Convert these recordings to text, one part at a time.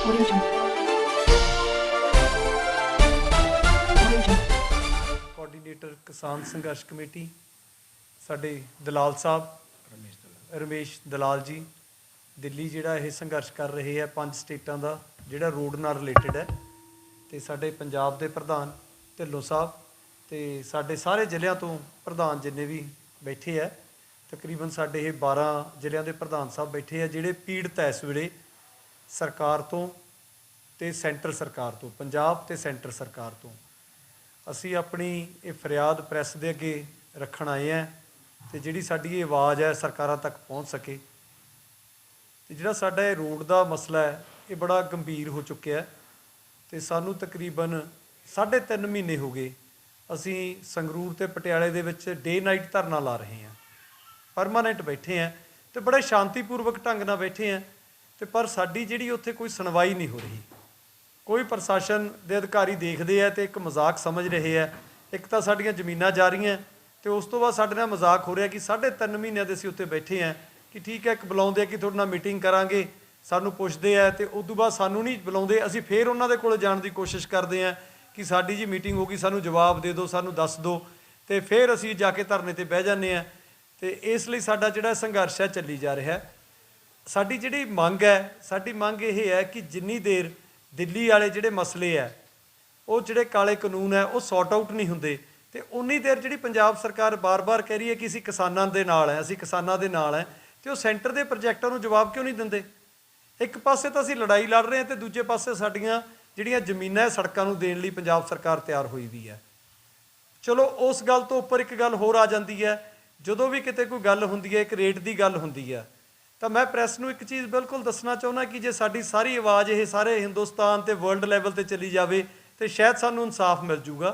Audio Jungle. Audio Jungle. Coordinator ਕਿਸਾਨ ਸੰਘਰਸ਼ committee ਸਾਡੇ ਦਲਾਲ ਸਾਹਿਬ ਰਮੇਸ਼ ਦਲਾਲ ਜੀ ਦਿੱਲੀ ਜਿਹੜਾ ਇਹ ਸੰਘਰਸ਼ ਕਰ ਰਹੇ ਆ 5 ਸਟੇਟਾਂ ਦਾ ਜਿਹੜਾ ਰੋਡ ਨਾਲ ਰਿਲੇਟਡ ਹੈ ਤੇ ਸਾਡੇ ਪੰਜਾਬ ਦੇ ਪ੍ਰਧਾਨ ਢਿੱਲੋਂ ਸਾਹਿਬ ਤੇ ਸਾਡੇ ਸਾਰੇ ਜ਼ਿਲ੍ਹਿਆਂ ਤੋਂ ਪ੍ਰਧਾਨ ਜਿੰਨੇ ਵੀ ਬੈਠੇ ਆ ਤਕਰੀਬਨ ਸਾਡੇ ਇਹ 12 ਜ਼ਿਲ੍ਹਿਆਂ ਦੇ ਪ੍ਰਧਾਨ ਸਾਹਿਬ ਬੈਠੇ ਆ ਜਿਹੜੇ ਪੀੜਤ ਐ ਇਸ ਵੇਲੇ ਸਰਕਾਰ ਤੋਂ ਤੇ ਸੈਂਟਰ ਸਰਕਾਰ ਤੋਂ ਪੰਜਾਬ ਤੇ ਸੈਂਟਰ ਸਰਕਾਰ ਤੋਂ ਅਸੀਂ ਆਪਣੀ ਇਹ ਫਰਿਆਦ ਪ੍ਰੈਸ ਦੇ ਅੱਗੇ ਰੱਖਣ ਆਏ ਹਾਂ ਤੇ ਜਿਹੜੀ ਸਾਡੀ ਇਹ ਆਵਾਜ਼ ਹੈ ਸਰਕਾਰਾਂ ਤੱਕ ਪਹੁੰਚ ਸਕੇ ਤੇ ਜਿਹੜਾ ਸਾਡਾ ਇਹ ਰੋਡ ਦਾ ਮਸਲਾ ਹੈ ਇਹ ਬੜਾ ਗੰਭੀਰ ਹੋ ਚੁੱਕਿਆ ਹੈ ਤੇ ਸਾਨੂੰ ਤਕਰੀਬਨ 3.5 ਮਹੀਨੇ ਹੋ ਗਏ ਅਸੀਂ ਸੰਗਰੂਰ ਤੇ ਪਟਿਆਲੇ ਦੇ ਵਿੱਚ ਡੇ ਨਾਈਟ ਧਰਨਾ ਲਾ ਰਹੇ ਹਾਂ ਪਰਮਾਨੈਂਟ ਬੈਠੇ ਹਾਂ ਤੇ ਬੜੇ ਸ਼ਾਂਤੀਪੂਰਵਕ ਢੰਗ ਨਾਲ ਬੈਠੇ ਹਾਂ ਤੇ ਪਰ ਸਾਡੀ ਜਿਹੜੀ ਉੱਥੇ ਕੋਈ ਸੁਣਵਾਈ ਨਹੀਂ ਹੋ ਰਹੀ ਕੋਈ ਪ੍ਰਸ਼ਾਸਨ ਦੇ ਅਧਿਕਾਰੀ ਦੇਖਦੇ ਆ ਤੇ ਇੱਕ ਮਜ਼ਾਕ ਸਮਝ ਰਹੇ ਆ ਇੱਕ ਤਾਂ ਸਾਡੀਆਂ ਜ਼ਮੀਨਾਂ ਜਾ ਰਹੀਆਂ ਤੇ ਉਸ ਤੋਂ ਬਾਅਦ ਸਾਡੇ ਨਾਲ ਮਜ਼ਾਕ ਹੋ ਰਿਹਾ ਕਿ 3.5 ਮਹੀਨਿਆਂ ਦੇ ਅਸੀਂ ਉੱਤੇ ਬੈਠੇ ਆ ਕਿ ਠੀਕ ਹੈ ਇੱਕ ਬੁਲਾਉਂਦੇ ਆ ਕਿ ਤੁਹਾਡੇ ਨਾਲ ਮੀਟਿੰਗ ਕਰਾਂਗੇ ਸਾਨੂੰ ਪੁੱਛਦੇ ਆ ਤੇ ਉਸ ਤੋਂ ਬਾਅਦ ਸਾਨੂੰ ਨਹੀਂ ਬੁਲਾਉਂਦੇ ਅਸੀਂ ਫੇਰ ਉਹਨਾਂ ਦੇ ਕੋਲ ਜਾਣ ਦੀ ਕੋਸ਼ਿਸ਼ ਕਰਦੇ ਆ ਕਿ ਸਾਡੀ ਜੀ ਮੀਟਿੰਗ ਹੋ ਗਈ ਸਾਨੂੰ ਜਵਾਬ ਦੇ ਦਿਓ ਸਾਨੂੰ ਦੱਸ ਦਿਓ ਤੇ ਫਿਰ ਅਸੀਂ ਜਾ ਕੇ ਧਰਨੇ ਤੇ ਬਹਿ ਜਾਂਦੇ ਆ ਤੇ ਇਸ ਲਈ ਸਾਡਾ ਜਿਹੜਾ ਸੰਘਰਸ਼ ਹੈ ਚੱਲੀ ਜਾ ਰਿਹਾ ਸਾਡੀ ਜਿਹੜੀ ਮੰਗ ਹੈ ਸਾਡੀ ਮੰਗ ਇਹ ਹੈ ਕਿ ਜਿੰਨੀ ਦੇਰ ਦਿੱਲੀ ਵਾਲੇ ਜਿਹੜੇ ਮਸਲੇ ਆ ਉਹ ਜਿਹੜੇ ਕਾਲੇ ਕਾਨੂੰਨ ਹੈ ਉਹ ਸੌਟ ਆਊਟ ਨਹੀਂ ਹੁੰਦੇ ਤੇ ਉਨੀ ਦੇਰ ਜਿਹੜੀ ਪੰਜਾਬ ਸਰਕਾਰ ਬਾਰ-ਬਾਰ ਕਹਿ ਰਹੀ ਹੈ ਕਿ ਅਸੀਂ ਕਿਸਾਨਾਂ ਦੇ ਨਾਲ ਹੈ ਅਸੀਂ ਕਿਸਾਨਾਂ ਦੇ ਨਾਲ ਹੈ ਤੇ ਉਹ ਸੈਂਟਰ ਦੇ ਪ੍ਰੋਜੈਕਟਾਂ ਨੂੰ ਜਵਾਬ ਕਿਉਂ ਨਹੀਂ ਦਿੰਦੇ ਇੱਕ ਪਾਸੇ ਤਾਂ ਅਸੀਂ ਲੜਾਈ ਲੜ ਰਹੇ ਹਾਂ ਤੇ ਦੂਜੇ ਪਾਸੇ ਸਾਡੀਆਂ ਜਿਹੜੀਆਂ ਜ਼ਮੀਨਾਂ ਸੜਕਾਂ ਨੂੰ ਦੇਣ ਲਈ ਪੰਜਾਬ ਸਰਕਾਰ ਤਿਆਰ ਹੋਈ ਵੀ ਹੈ ਚਲੋ ਉਸ ਗੱਲ ਤੋਂ ਉੱਪਰ ਇੱਕ ਗੱਲ ਹੋਰ ਆ ਜਾਂਦੀ ਹੈ ਜਦੋਂ ਵੀ ਕਿਤੇ ਕੋਈ ਗੱਲ ਹੁੰਦੀ ਹੈ ਇੱਕ ਰੇਟ ਦੀ ਗੱਲ ਹੁੰਦੀ ਹੈ ਤਾਂ ਮੈਂ ਪ੍ਰੈਸ ਨੂੰ ਇੱਕ ਚੀਜ਼ ਬਿਲਕੁਲ ਦੱਸਣਾ ਚਾਹੁੰਦਾ ਕਿ ਜੇ ਸਾਡੀ ਸਾਰੀ ਆਵਾਜ਼ ਇਹ ਸਾਰੇ ਹਿੰਦੁਸਤਾਨ ਤੇ ਵਰਲਡ ਲੈਵਲ ਤੇ ਚਲੀ ਜਾਵੇ ਤੇ ਸ਼ਾਇਦ ਸਾਨੂੰ ਇਨਸਾਫ ਮਿਲ ਜੂਗਾ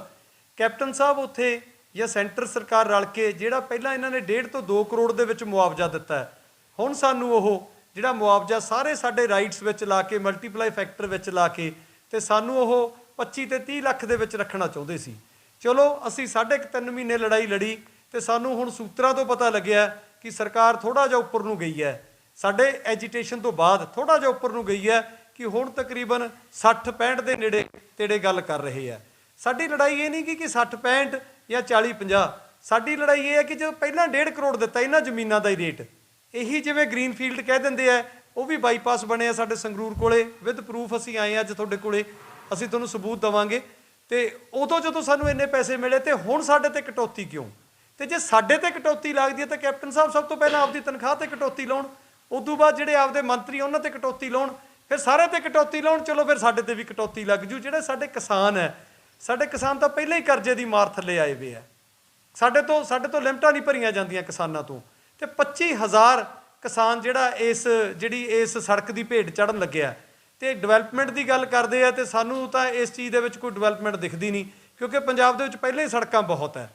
ਕੈਪਟਨ ਸਾਹਿਬ ਉੱਥੇ ਜਾਂ ਸੈਂਟਰ ਸਰਕਾਰ ਰਲ ਕੇ ਜਿਹੜਾ ਪਹਿਲਾਂ ਇਹਨਾਂ ਨੇ 1.5 ਤੋਂ 2 ਕਰੋੜ ਦੇ ਵਿੱਚ ਮੁਆਵਜ਼ਾ ਦਿੱਤਾ ਹੈ ਹੁਣ ਸਾਨੂੰ ਉਹ ਜਿਹੜਾ ਮੁਆਵਜ਼ਾ ਸਾਰੇ ਸਾਡੇ ਰਾਈਟਸ ਵਿੱਚ ਲਾ ਕੇ ਮਲਟੀਪਲਾਈ ਫੈਕਟਰ ਵਿੱਚ ਲਾ ਕੇ ਤੇ ਸਾਨੂੰ ਉਹ 25 ਤੇ 30 ਲੱਖ ਦੇ ਵਿੱਚ ਰੱਖਣਾ ਚਾਹੁੰਦੇ ਸੀ ਚਲੋ ਅਸੀਂ 3.5 ਮਹੀਨੇ ਲੜਾਈ ਲੜੀ ਤੇ ਸਾਨੂੰ ਹੁਣ ਸੂਤਰਾਂ ਤੋਂ ਪਤਾ ਲੱਗਿਆ ਕਿ ਸਰਕਾਰ ਥੋੜਾ ਜਿਹਾ ਉੱਪਰ ਨੂੰ ਗਈ ਹੈ ਸਾਡੇ ਐਜੀਟੇਸ਼ਨ ਤੋਂ ਬਾਅਦ ਥੋੜਾ ਜਿਹਾ ਉੱਪਰ ਨੂੰ ਗਈ ਹੈ ਕਿ ਹੁਣ ਤਕਰੀਬਨ 60-65 ਦੇ ਨੇੜੇ ਤੇੜੇ ਗੱਲ ਕਰ ਰਹੇ ਆ ਸਾਡੀ ਲੜਾਈ ਇਹ ਨਹੀਂ ਕਿ 60-65 ਜਾਂ 40-50 ਸਾਡੀ ਲੜਾਈ ਇਹ ਹੈ ਕਿ ਜੋ ਪਹਿਲਾਂ 1.5 ਕਰੋੜ ਦਿੱਤਾ ਇਹਨਾਂ ਜ਼ਮੀਨਾਂ ਦਾ ਹੀ ਰੇਟ ਇਹੀ ਜਿਵੇਂ ਗ੍ਰੀਨਫੀਲਡ ਕਹਿ ਦਿੰਦੇ ਆ ਉਹ ਵੀ ਬਾਈਪਾਸ ਬਣਿਆ ਸਾਡੇ ਸੰਗਰੂਰ ਕੋਲੇ ਵਿਦ ਪ੍ਰੂਫ ਅਸੀਂ ਆਏ ਅੱਜ ਤੁਹਾਡੇ ਕੋਲੇ ਅਸੀਂ ਤੁਹਾਨੂੰ ਸਬੂਤ ਦੇਵਾਂਗੇ ਤੇ ਉਦੋਂ ਜਦੋਂ ਸਾਨੂੰ ਇੰਨੇ ਪੈਸੇ ਮਿਲੇ ਤੇ ਹੁਣ ਸਾਡੇ ਤੇ ਕਟੌਤੀ ਕਿਉਂ ਤੇ ਜੇ ਸਾਡੇ ਤੇ ਕਟੌਤੀ ਲੱਗਦੀ ਹੈ ਤਾਂ ਕੈਪਟਨ ਸਾਹਿਬ ਸਭ ਤੋਂ ਪਹਿਲਾਂ ਆਪਦੀ ਤਨਖਾਹ ਤੇ ਕਟੌਤੀ ਲਾਉਣ ਉਦੋਂ ਬਾਅਦ ਜਿਹੜੇ ਆਪਦੇ ਮੰਤਰੀ ਉਹਨਾਂ ਤੇ ਕਟੌਤੀ ਲਾਉਣ ਫਿਰ ਸਾਰੇ ਤੇ ਕਟੌਤੀ ਲਾਉਣ ਚਲੋ ਫਿਰ ਸਾਡੇ ਤੇ ਵੀ ਕਟੌਤੀ ਲੱਗ ਜੂ ਜਿਹੜੇ ਸਾਡੇ ਕਿਸਾਨ ਹੈ ਸਾਡੇ ਕਿਸਾਨ ਤਾਂ ਪਹਿਲਾਂ ਹੀ ਕਰਜ਼ੇ ਦੀ ਮਾਰ ਥੱਲੇ ਆਏ ਵੇ ਆ ਸਾਡੇ ਤੋਂ ਲਿਮਟਾਂ ਨਹੀਂ ਭਰੀਆਂ ਜਾਂਦੀਆਂ ਕਿਸਾਨਾਂ ਤੋਂ ਤੇ 25,000 ਕਿਸਾਨ ਜਿਹੜਾ ਇਸ ਸੜਕ ਦੀ ਭੇਟ ਚੜ੍ਹਨ ਲੱਗਿਆ ਤੇ ਡਿਵੈਲਪਮੈਂਟ ਦੀ ਗੱਲ ਕਰਦੇ ਆ ਤੇ ਸਾਨੂੰ ਤਾਂ ਇਸ ਚੀਜ਼ ਦੇ ਵਿੱਚ ਕੋਈ ਡਿਵੈਲਪਮੈਂਟ ਦਿਖਦੀ ਨਹੀਂ ਕਿਉਂਕਿ ਪੰਜਾਬ ਦੇ ਵਿੱਚ ਪਹਿਲਾਂ ਹੀ ਸੜਕਾਂ ਬਹੁਤ ਹੈ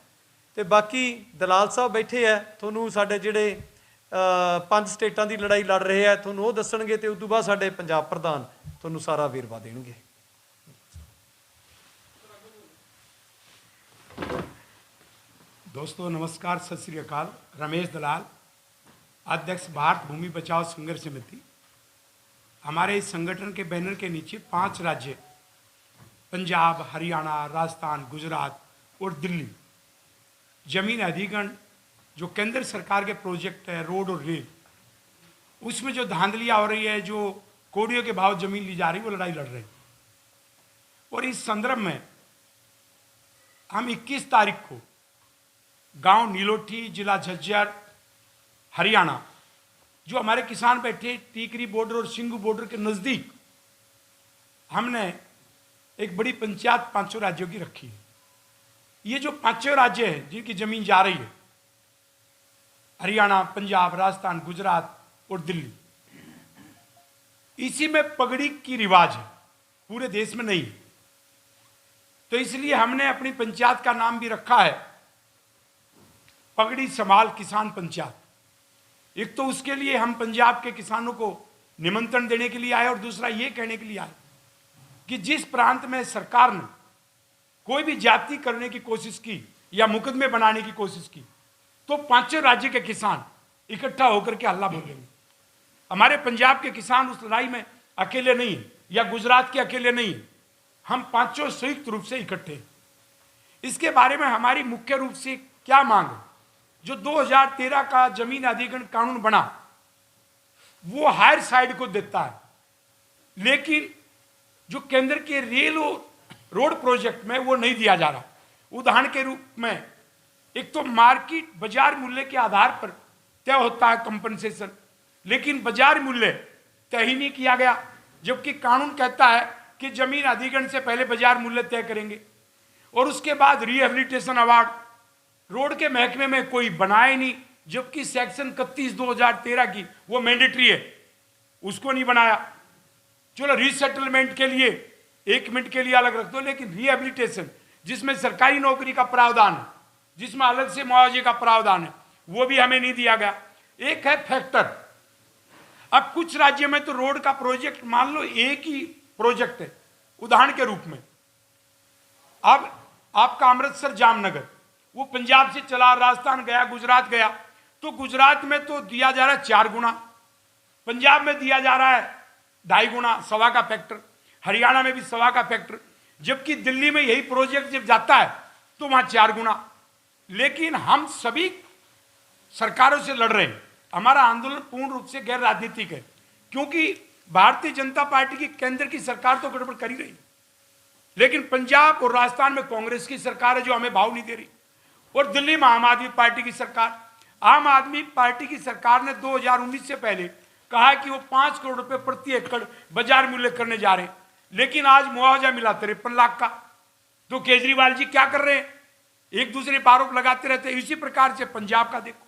ਤੇ ਬਾਕੀ ਦਲਾਲ ਸਾਹਿਬ ਬੈਠੇ ਆ ਤੁਹਾਨੂੰ ਸਾਡੇ ਜਿਹੜੇ 5 ਸਟੇਟਾਂ ਦੀ ਲੜਾਈ ਲੜ ਰਹੇ ਆ ਤੁਹਾਨੂੰ ਉਹ ਦੱਸਣਗੇ ਤੇ ਉਸ ਤੋਂ ਬਾਅਦ ਸਾਡੇ ਪੰਜਾਬ ਪ੍ਰਧਾਨ ਤੁਹਾਨੂੰ ਸਾਰਾ ਵੇਰਵਾ ਦੇਣਗੇ दोस्तों नमस्कार सत श्री अकाल रमेश दलाल अध्यक्ष भारत भूमि बचाओ संघर्ष समिति हमारे इस संगठन के बैनर के नीचे 5 राज्य पंजाब हरियाणा राजस्थान गुजरात और दिल्ली जमीन अधिग्रहण जो केंद्र सरकार के प्रोजेक्ट है रोड और रेल उसमें जो धांधलियाँ हो रही है जो कोड़ियों के भाव जमीन ली जा रही वो लड़ाई लड़ रही और इस संदर्भ में हम 21 तारीख को गांव नीलोठी जिला झज्जर हरियाणा जो हमारे किसान बैठे टीकरी बॉर्डर और सिंगू बॉर्डर के नज़दीक हमने एक बड़ी पंचायत 5 राज्यों की रखी है ये जो 5 राज्य हैं जिनकी ज़मीन जा रही है हरियाणा पंजाब राजस्थान गुजरात और दिल्ली इसी में पगड़ी की रिवाज है पूरे देश में नहीं तो इसलिए हमने अपनी पंचायत का नाम भी रखा है पगड़ी संभाल किसान पंचायत एक तो उसके लिए हम पंजाब के किसानों को निमंत्रण देने के लिए आए और दूसरा ये कहने के लिए आए कि जिस प्रांत में सरकार ने कोई भी जाति करने की कोशिश की या मुकदमे बनाने की कोशिश की तो 5 राज्य के किसान इकट्ठा होकर के हल्ला बोलेंगे हमारे पंजाब के किसान उस लड़ाई में अकेले नहीं या गुजरात के अकेले नहीं, हम पांचों संयुक्त रूप से इकट्ठे हैं। इसके बारे में हमारी मुख्य रूप से क्या मांग है? जो 2013 का जमीन अधिग्रहण कानून बना वो हायर साइड को देता है, लेकिन जो केंद्र के रेल और रोड प्रोजेक्ट में वो नहीं दिया जा रहा। उदाहरण के रूप में एक तो मार्केट बाजार मूल्य के आधार पर तय होता है कंपनसेशन, लेकिन बाजार मूल्य तय ही नहीं किया गया, जबकि कानून कहता है कि जमीन अधिग्रहण से पहले बाजार मूल्य तय करेंगे। और उसके बाद रिहेबिलिटेशन अवार्ड रोड के महकमे में कोई बनाए नहीं, जबकि सेक्शन 31/2013 की वो मैंडेटरी है, उसको नहीं बनाया। चलो रिसेटलमेंट के लिए 1 मिनट के लिए अलग रख दो, लेकिन रिहेबिलिटेशन जिसमें सरकारी नौकरी का प्रावधान है, जिसमें अलग से मुआवजे का प्रावधान है, वो भी हमें नहीं दिया गया। एक है फैक्टर। अब कुछ राज्य में तो रोड का प्रोजेक्ट मान लो एक ही प्रोजेक्ट है, उदाहरण के रूप में अब आपका अमृतसर जामनगर वो पंजाब से चला, राजस्थान गया, गुजरात गया, तो गुजरात में तो दिया जा रहा है 4 गुना, पंजाब में दिया जा रहा है 2.5 गुना, 1.25 का फैक्टर, हरियाणा में भी 1.25 का फैक्टर, जबकि दिल्ली में यही प्रोजेक्ट जब जाता है तो वहां 4 गुना। लेकिन हम सभी सरकारों से लड़ रहे हैं। हमारा आंदोलन पूर्ण रूप से गैर राजनीतिक है, क्योंकि भारतीय जनता पार्टी की केंद्र की सरकार तो गड़बड़ कर ही रही है, लेकिन पंजाब और राजस्थान में कांग्रेस की सरकार है जो हमें भाव नहीं दे रही, और दिल्ली में आम आदमी पार्टी की सरकार। आम आदमी पार्टी की सरकार ने 2019 से पहले कहा कि वो 5 करोड़ रुपए प्रति एकड़ बाजार मूल्य करने जा रहे हैं, लेकिन आज मुआवजा मिला 53 लाख का। तो केजरीवाल जी क्या कर रहे हैं? एक दूसरे पर आरोप लगाते रहते हैं। इसी प्रकार से पंजाब का देखो,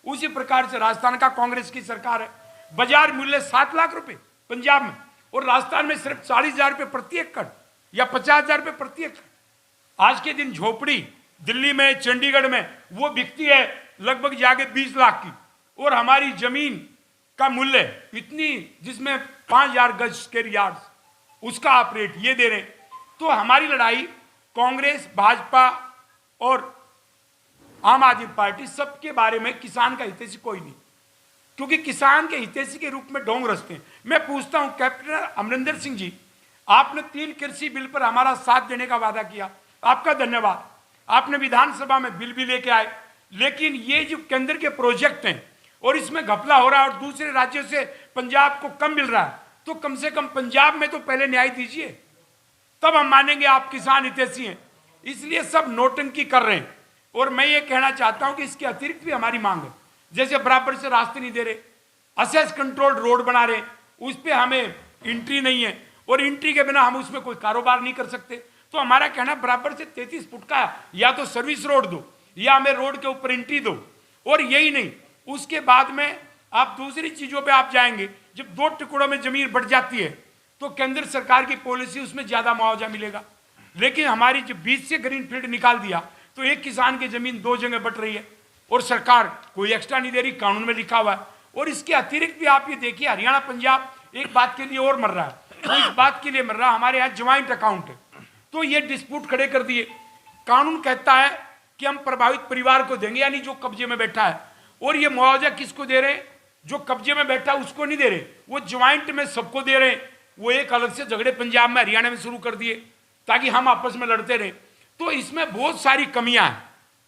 उसी प्रकार से राजस्थान का कांग्रेस की सरकार है, बाजार मूल्य 7 लाख रुपए पंजाब में, और राजस्थान में सिर्फ 40,000 रुपए प्रति एकड़ या 50,000 रुपए प्रति एकड़। आज के दिन झोपड़ी दिल्ली में, चंडीगढ़ में वो बिकती है लगभग जाके 20 लाख की, और हमारी जमीन का मूल्य इतनी, जिसमें 5,000 गज स्क्वायर यार्ड, उसका आप रेट ये दे रहे। तो हमारी लड़ाई कांग्रेस, भाजपा और आम आदमी पार्टी सबके बारे में, किसान का हितैषी कोई नहीं, क्योंकि किसान के हितैषी के रूप में ढोंग रचते हैं। मैं पूछता हूं कैप्टन अमरिंदर सिंह जी, आपने 3 कृषि बिल पर हमारा साथ देने का वादा किया, आपका धन्यवाद। आपने विधानसभा में बिल भी लेके आए, लेकिन ये जो केंद्र के प्रोजेक्ट हैं और इसमें घपला हो रहा है और दूसरे राज्यों से पंजाब को कम मिल रहा है, तो कम से कम पंजाब में तो पहले न्याय दीजिए, तब हम मानेंगे आप किसान हितैषी हैं। इसलिए सब नोटंकी कर रहे हैं। और मैं ये कहना चाहता हूं कि इसके अतिरिक्त भी हमारी मांग है, जैसे बराबर से रास्ते नहीं दे रहे, असेस कंट्रोल्ड रोड बना रहे, उस पर हमें एंट्री नहीं है, और एंट्री के बिना हम उसमें कोई कारोबार नहीं कर सकते। तो हमारा कहना बराबर से 33 फुट का या तो सर्विस रोड दो, या हमें रोड के ऊपर एंट्री दो। और यही नहीं, उसके बाद में आप दूसरी चीजों पे आप जाएंगे, जब 2 टुकड़ों में जमीन बढ़ जाती है तो केंद्र सरकार की पॉलिसी, उसमें ज्यादा मुआवजा मिलेगा। लेकिन हमारी जब बीच से ग्रीन फील्ड निकाल दिया तो एक किसान की जमीन 2 जगह बट रही है, और सरकार कोई एक्स्ट्रा नहीं दे रही, कानून में लिखा हुआ है। और इसके अतिरिक्त भी आप ये देखिए, हरियाणा पंजाब एक बात के लिए और मर रहा है, तो इस बात के लिए मर रहा है, हमारे यहाँ ज्वाइंट अकाउंट है, तो ये डिस्प्यूट खड़े कर दिए। कानून कहता है कि हम प्रभावित परिवार को देंगे, यानी जो कब्जे में बैठा है, और ये मुआवजा किसको दे रहे हैं? जो कब्जे में बैठा उसको नहीं दे रहे, वो ज्वाइंट में सबको दे रहे हैं। वो एक अलग से झगड़े पंजाब में, हरियाणा में शुरू कर दिए ताकि हम आपस में लड़ते रहे। तो इसमें बहुत सारी कमियां हैं,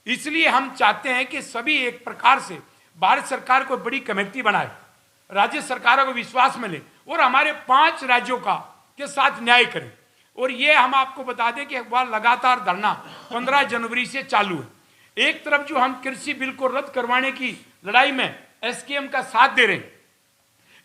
इसलिए हम चाहते हैं कि सभी एक प्रकार से भारत सरकार को बड़ी कमेटी बनाए, राज्य सरकारों को विश्वास मिले, और हमारे 5 राज्यों का के साथ न्याय करें। और ये हम आपको बता दें कि वह लगातार धरना 15 जनवरी से चालू है। एक तरफ जो हम कृषि बिल को रद्द करवाने की लड़ाई में एसकेएम का साथ दे रहे हैं,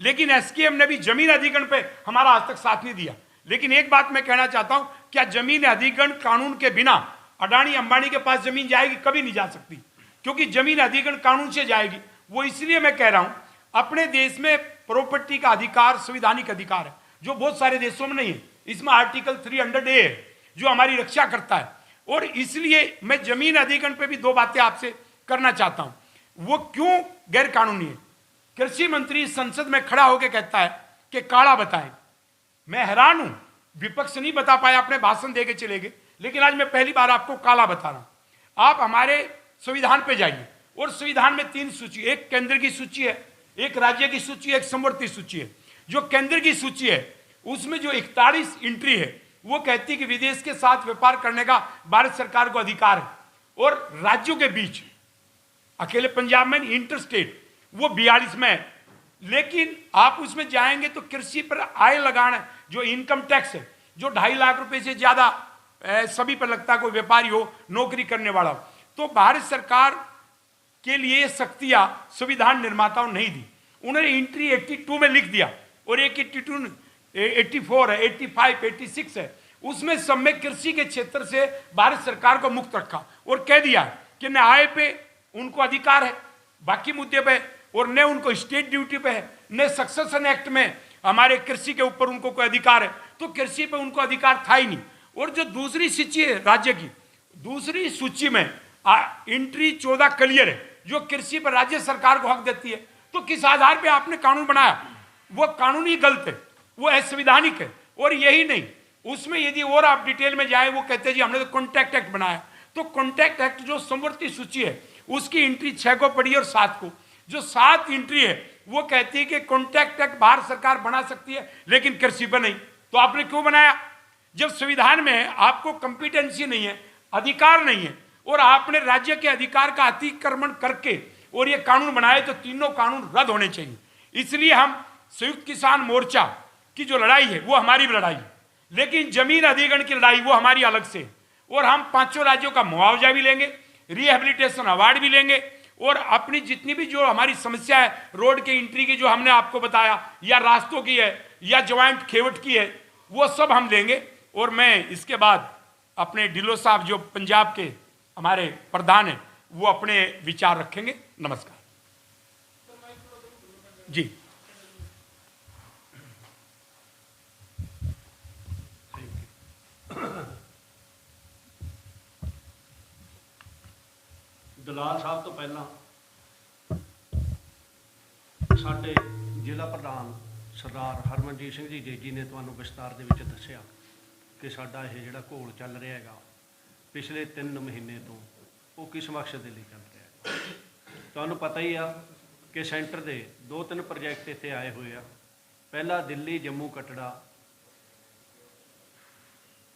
लेकिन एसकेएम ने भी जमीन अधिग्रहण पे हमारा आज तक साथ नहीं दिया। लेकिन एक बात मैं कहना चाहता हूं, क्या जमीन अधिग्रहण कानून के बिना अडानी अंबानी के पास जमीन जाएगी? कभी नहीं जा सकती, क्योंकि जमीन अधिग्रहण कानून से जाएगी। वो इसलिए मैं कह रहा हूं, अपने देश में प्रॉपर्टी का अधिकार संवैधानिक अधिकार है, जो बहुत सारे देशों में नहीं है। इसमें आर्टिकल 300A है जो हमारी रक्षा करता है। और इसलिए मैं जमीन अधिग्रहण पे भी 2 बातें आपसे करना चाहता हूं। वो क्यों गैर कानूनी है? कृषि मंत्री संसद में खड़ा होकर कहता है कि काला बताएं। मैं हैरान हूं, विपक्ष नहीं बता पाया, अपने भाषण देके चले गए, लेकिन आज मैं पहली बार आपको काला बता रहा हूं। आप हमारे संविधान पे जाइए, और संविधान में 3 सूची, एक केंद्र की सूची है, एक राज्य की सूची है, एक समवर्ती सूची है। जो केंद्र की सूची है उसमें जो 41 एंट्री है वो कहती है कि विदेश के साथ व्यापार करने का भारत सरकार को अधिकार है, और राज्यों के बीच अकेले पंजाब में इंटर स्टेट वो 42 में है। लेकिन आप उसमें जाएंगे तो कृषि पर आय लगाना, जो इनकम टैक्स है, जो 2.5 लाख रुपए से ज्यादा सभी पर लगता है, कोई व्यापारी हो, नौकरी करने वाला हो, तो भारत सरकार के लिए शक्तियां संविधान निर्माताओं ने नहीं दी। उन्होंने एंट्री 82 में लिख दिया, और एक 82, 84 है, 85, 86 है, उसमें सब में कृषि के क्षेत्र से भारत सरकार को मुक्त रखा और कह दिया कि न आय पे उनको अधिकार है बाकी मुद्दे पे, और न उनको स्टेट ड्यूटी पे है, न सक्सेशन एक्ट में हमारे कृषि के ऊपर उनको कोई अधिकार है, तो कृषि पे उनको अधिकार था ही नहीं। और जो दूसरी सूची है राज्य की, दूसरी सूची में एंट्री 14 क्लियर है, जो कृषि पर राज्य सरकार को हक देती है। तो किस आधार पे आपने कानून बनाया, वो कानूनी गलत है, वो असंवैधानिक है। और यही नहीं, उसमें यदि और आप डिटेल में जाए, वो कहते हैं जी हमने तो कॉन्ट्रैक्ट एक्ट बनाया, तो कॉन्ट्रैक्ट एक्ट जो समवर्ती सूची है उसकी एंट्री 6 को पढ़ी और 7 को, जो 7 एंट्री है वो कहती है कि कॉन्ट्रैक्ट एक्ट भारत सरकार बना सकती है लेकिन कृषि पर नहीं। तो आपने क्यों बनाया? जब संविधान में आपको कंपिटेंसी नहीं है, अधिकार नहीं है, और आपने राज्य के अधिकार का अतिक्रमण करके और ये कानून बनाए, तो तीनों कानून रद्द होने चाहिए। इसलिए हम संयुक्त किसान मोर्चा की जो लड़ाई है वो हमारी भी लड़ाई है, लेकिन जमीन अधिग्रहण की लड़ाई वो हमारी अलग से है। और हम 5 राज्यों का मुआवजा भी लेंगे, रिहेबिलिटेशन अवार्ड भी लेंगे, और अपनी जितनी भी जो हमारी समस्या है, रोड के एंट्री की जो हमने आपको बताया, या रास्तों की है, या ज्वाइंट खेवट की है, वो सब हम लेंगे। और मैं इसके बाद अपने ढिल्लों साहब जो पंजाब के हमारे प्रधान हैं, वो अपने विचार रखेंगे। नमस्कार जी। ਦਲਾਲ ਸਾਹਿਬ ਤੋਂ ਪਹਿਲਾਂ ਸਾਡੇ ਜ਼ਿਲ੍ਹਾ ਪ੍ਰਧਾਨ ਸਰਦਾਰ ਹਰਮਨਜੀਤ ਸਿੰਘ ਜੀ ਜੇਜੀ ਨੇ ਤੁਹਾਨੂੰ ਵਿਸਤਾਰ ਦੇ ਵਿੱਚ ਦੱਸਿਆ ਕਿ ਸਾਡਾ ਇਹ ਜਿਹੜਾ ਘੋਲ ਚੱਲ ਰਿਹਾ ਹੈਗਾ ਪਿਛਲੇ 3 ਮਹੀਨੇ ਤੋਂ, ਉਹ ਕਿਸ ਮਕਸਦ ਦੇ ਲਈ ਚੱਲ ਰਿਹਾ ਹੈ। ਤੁਹਾਨੂੰ ਪਤਾ ਹੀ ਆ ਕਿ ਸੈਂਟਰ ਦੇ 2-3 ਪ੍ਰੋਜੈਕਟ ਇੱਥੇ ਆਏ ਹੋਏ ਆ। ਪਹਿਲਾ ਦਿੱਲੀ ਜੰਮੂ ਕਟੜਾ